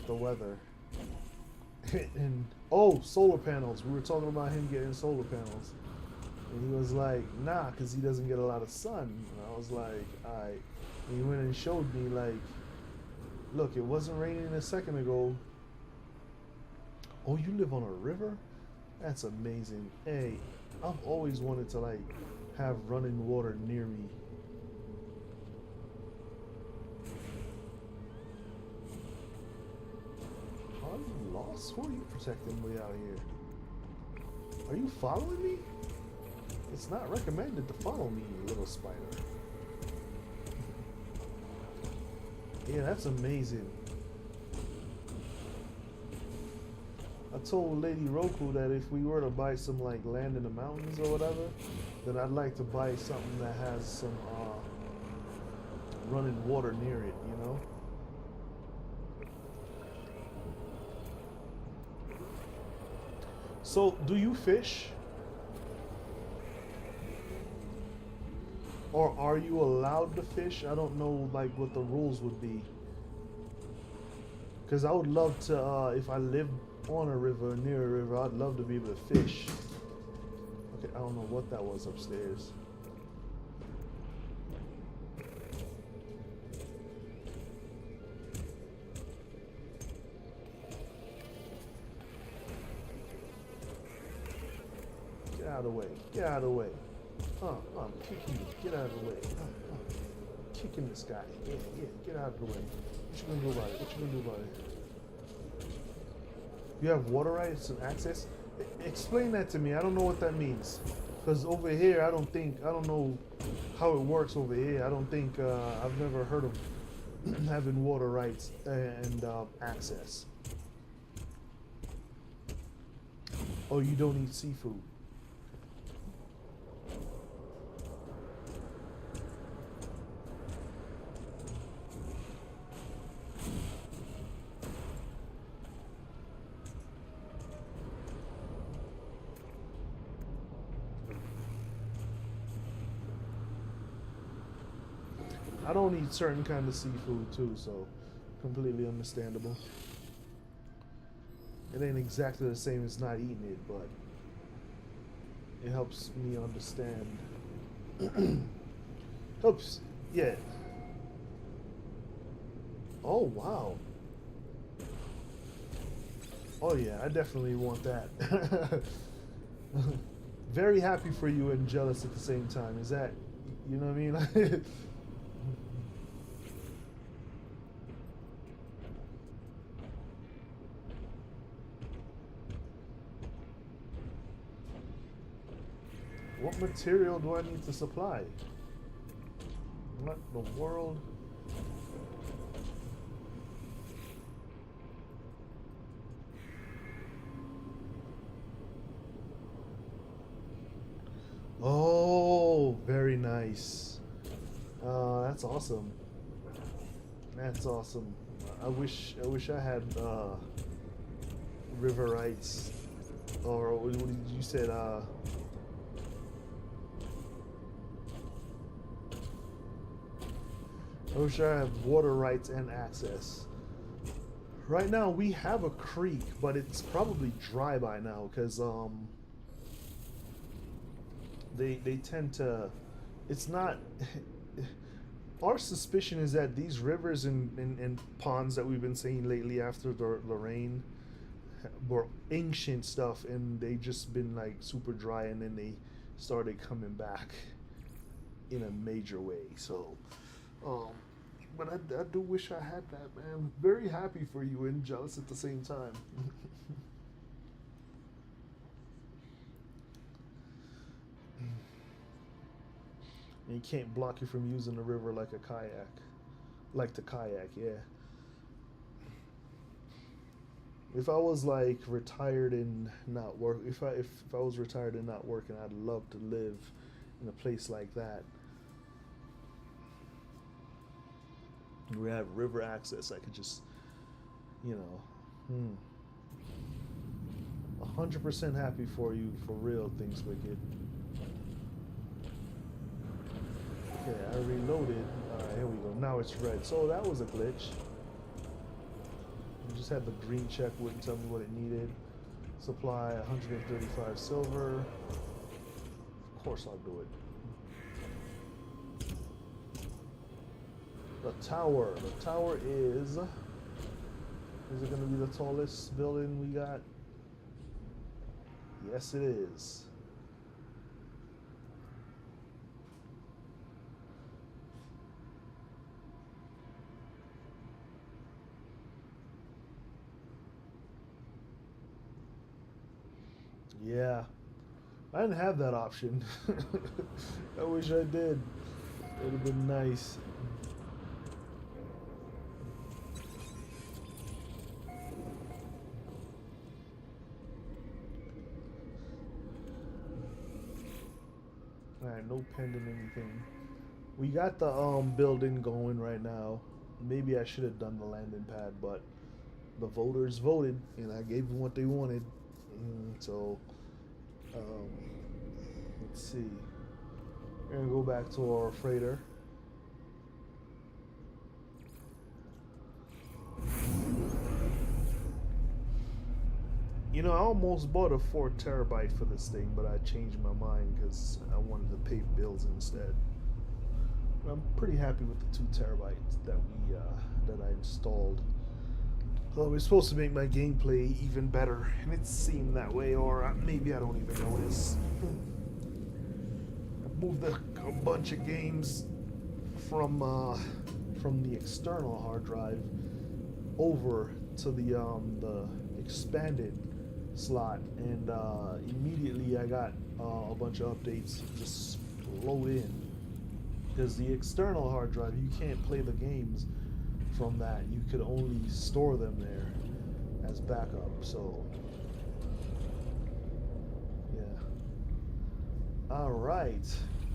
the weather. And, oh, solar panels. We were talking about him getting solar panels. And he was like, nah, because he doesn't get a lot of sun. And I was like, alright. And he went and showed me, like, look, it wasn't raining a second ago. Oh, you live on a river? That's amazing. Hey, I've always wanted to, like, have running water near me. Are you lost? Who are you protecting way out here? Are you following me? It's not recommended to follow me, you little spider. Yeah, that's amazing. I told Lady Roku that if we were to buy some like land in the mountains or whatever, then I'd like to buy something that has some running water near it, you know? So, do you fish? Or are you allowed to fish? I don't know like what the rules would be. Because I would love to, if I lived on a river, near a river, I'd love to be able to fish. Okay, I don't know what that was upstairs. Get out of the way. Get out of the way. I'm kicking you. Get out of the way. Kicking this guy. Yeah, get out of the way. What you gonna do about it? What you gonna do about it? You have water rights and access? Explain that to me. I don't know what that means. Because over here, I don't know how it works over here. I don't think, I've never heard of having water rights and access. Oh, you don't eat seafood. I don't eat certain kind of seafood too, so completely understandable. It ain't exactly the same as not eating it, but it helps me understand. Helps, yeah. Oh wow. Oh yeah, I definitely want that. Very happy for you and jealous at the same time. Is that, you know what I mean? What material do I need to supply? What the world? Oh, very nice. That's awesome. That's awesome. I wish I had river rights, or what did you said? I wish I had water rights and access. Right now we have a creek, but it's probably dry by now because they tend to. It's not. Our suspicion is that these rivers and ponds that we've been seeing lately after the rain were ancient stuff, and they just been like super dry, and then they started coming back in a major way. So, um, but I do wish I had that, man. Very happy for you and jealous at the same time. And you can't block you from using the river like a kayak, like the kayak, yeah. If I was like retired and not work, if I was retired and not working, I'd love to live in a place like that. We have river access. I could just, you know, 100% happy for you for real. Things wicked. Okay, I reloaded. All right, here we go. Now it's red. So that was a glitch. We just had the green check, wouldn't tell me what it needed. Supply 135 silver. Of course I'll do it. The tower. The tower is. Is it going to be the tallest building we got? Yes, it is. Yeah. I didn't have that option. I wish I did. It would have been nice. Alright, no pending anything. We got the building going right now. Maybe I should have done the landing pad, but the voters voted and I gave them what they wanted. So um, let's see. We're gonna go back to our freighter. You know, I almost bought a 4 terabyte for this thing, but I changed my mind because I wanted to pay bills instead. I'm pretty happy with the 2 terabytes that I installed. Oh, it's supposed to make my gameplay even better, and it seemed that way, or maybe I don't even notice. I moved a bunch of games from the external hard drive over to the expanded slot, and immediately I got a bunch of updates just load in. Because the external hard drive, you can't play the games from that. You could only store them there as backup. So, yeah. All right.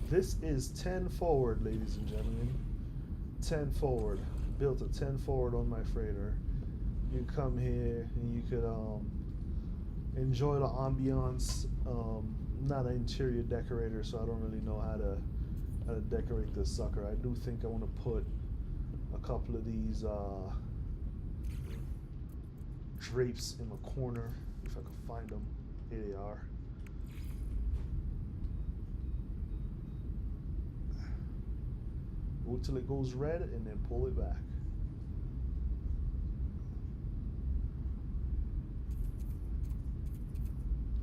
This is 10 forward, ladies and gentlemen. 10 forward. Built a 10 forward on my freighter. You come here and you could enjoy the ambiance. Not an interior decorator, so I don't really know how to decorate this sucker. I do think I want to put a couple of these drapes in the corner if I could find them. Here they are. Wait till it goes red and then pull it back.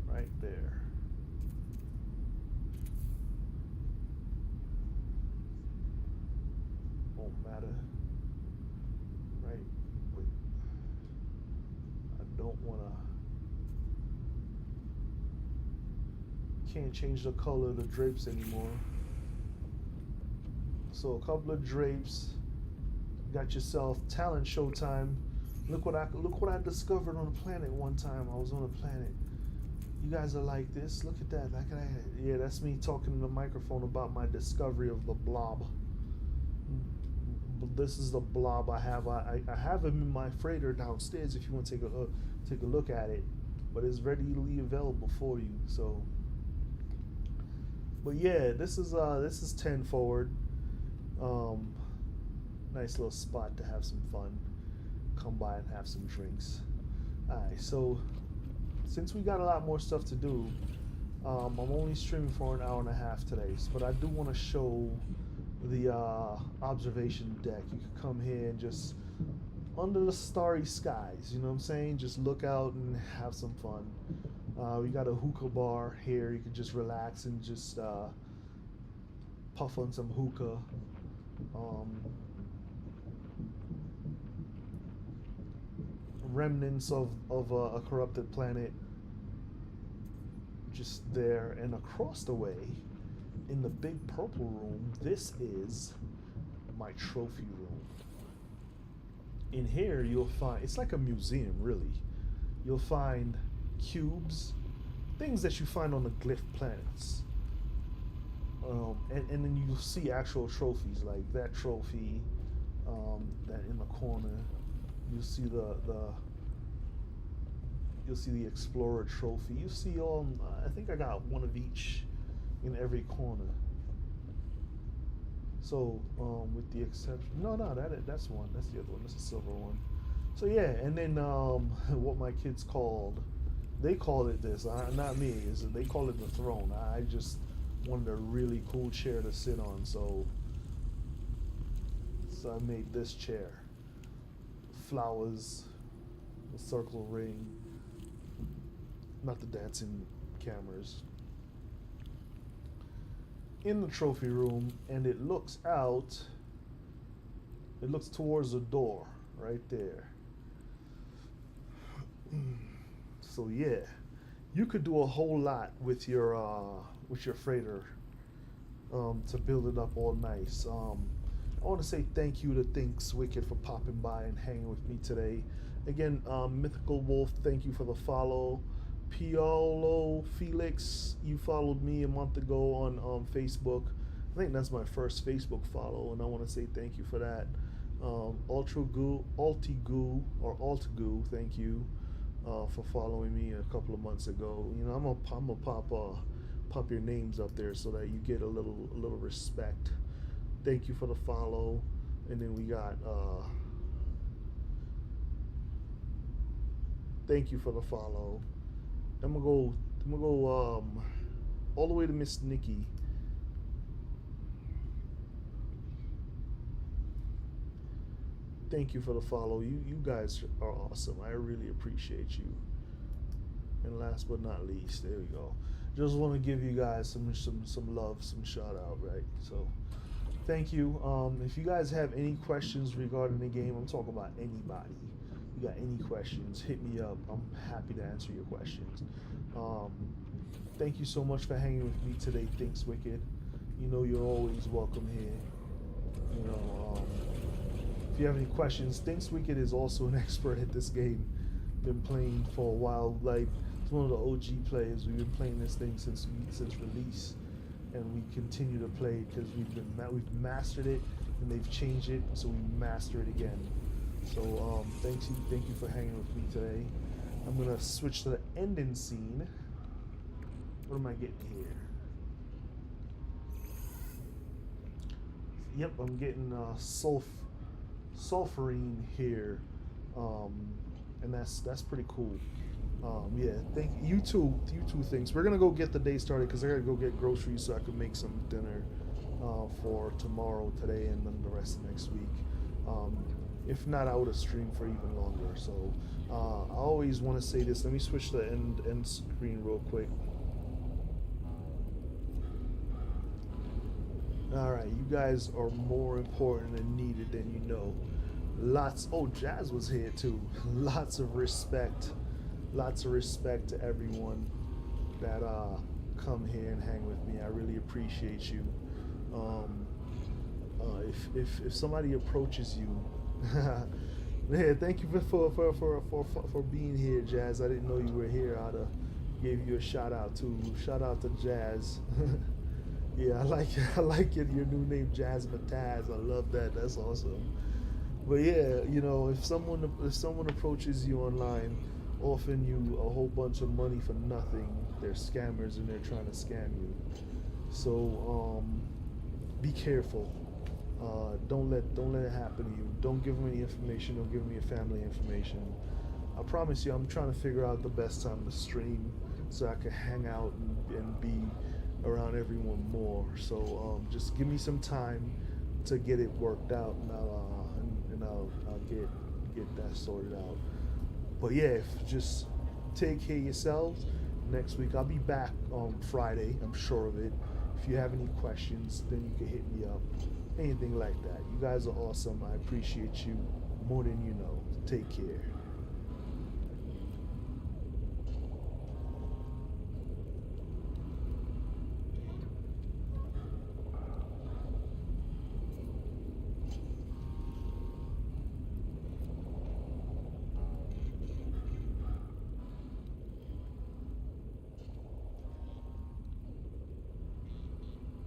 Right there. Won't matter. Right? Wait. I don't wanna. Can't change the color of the drapes anymore. So a couple of drapes. Got yourself talent showtime. Look what I discovered on a planet one time. I was on a planet. You guys are like this. Look at that. Look at that. Yeah, that's me talking to the microphone about my discovery of the blob. This is the blob I have. I have him in my freighter downstairs if you want to take a look at it, but it's readily available for you. So, but yeah, this is 10 forward. Nice little spot to have some fun. Come by and have some drinks. All right, so since we got a lot more stuff to do, I'm only streaming for an hour and a half today, but I do want to show the observation deck. You could come here and just under the starry skies, you know what I'm saying? Just look out and have some fun. We got a hookah bar here. You can just relax and just puff on some hookah. Remnants of a corrupted planet just there, and across the way in the big purple room, this is my trophy room. In here you'll find, it's like a museum really. You'll find cubes, things that you find on the glyph planets, and then you'll see actual trophies like that trophy, that in the corner. You'll see you'll see the Explorer trophy. You see I think I got one of each in every corner. So with the exception, no, that's one. That's the other one. That's the silver one. So yeah, and then what my kids they called it this, not me. They call it the throne. I just wanted a really cool chair to sit on, so I made this chair. Flowers, a circle ring, not the dancing cameras. In the trophy room, and it looks towards the door right there. So yeah, you could do a whole lot with your freighter to build it up all nice. I want to say thank you to Thinks Wicked for popping by and hanging with me today. Again, Mythical Wolf, thank you for the follow. Piolo Felix, you followed me a month ago on Facebook. I think that's my first Facebook follow, and I want to say thank you for that. Altigu, thank you for following me a couple of months ago. You know, I'm gonna pop your names up there so that you get a little respect. Thank you for the follow. And then we got thank you for the follow. I'm gonna go all the way to Miss Nikki. Thank you for the follow. You guys are awesome. I really appreciate you. And last but not least, there we go. Just want to give you guys some love, some shout out, right? So thank you. If you guys have any questions regarding the game, I'm talking about anybody. you got any questions, hit me up. I'm happy to answer your questions. Um, Thank you so much for hanging with me today, Thinks Wicked. You know you're always welcome here. You know, if you have any questions, Thinks Wicked is also an expert at this game. Been playing for a while. Like, he's one of the OG players. We've been playing this thing since release, and we continue to play because we've mastered it, and they've changed it, so we master it again. So thank you for hanging with me today. I'm gonna switch to the ending scene. What am I getting here? Yep, I'm getting sulfurine here, and that's pretty cool. Yeah, thank you too. You two things. We're gonna go get the day started because I gotta go get groceries so I can make some dinner for tomorrow, today, and then the rest of next week. If not, I would have streamed for even longer. So I always want to say this. Let me switch to the end screen real quick. Alright, you guys are more important and needed than you know. Oh, Jazz was here too. Lots of respect to everyone that come here and hang with me. I really appreciate you. If somebody approaches you, yeah, thank you for being here, Jazz. I didn't know you were here. I'd have gave you a shout out too. Shout out to Jazz. Yeah, I like your new name, Jazz Mataz. I love that. That's awesome. But yeah, you know, if someone approaches you online, offering you a whole bunch of money for nothing, they're scammers and they're trying to scam you. So be careful. Don't let it happen to you. Don't give them any information. Don't give them your family information. I promise you, I'm trying to figure out the best time to stream so I can hang out and be around everyone more. So just give me some time to get it worked out, and I'll get that sorted out. But yeah, just take care of yourselves. Next week I'll be back on Friday. I'm sure of it. If you have any questions, then you can hit me up. Anything like that. You guys are awesome. I appreciate you more than you know. Take care.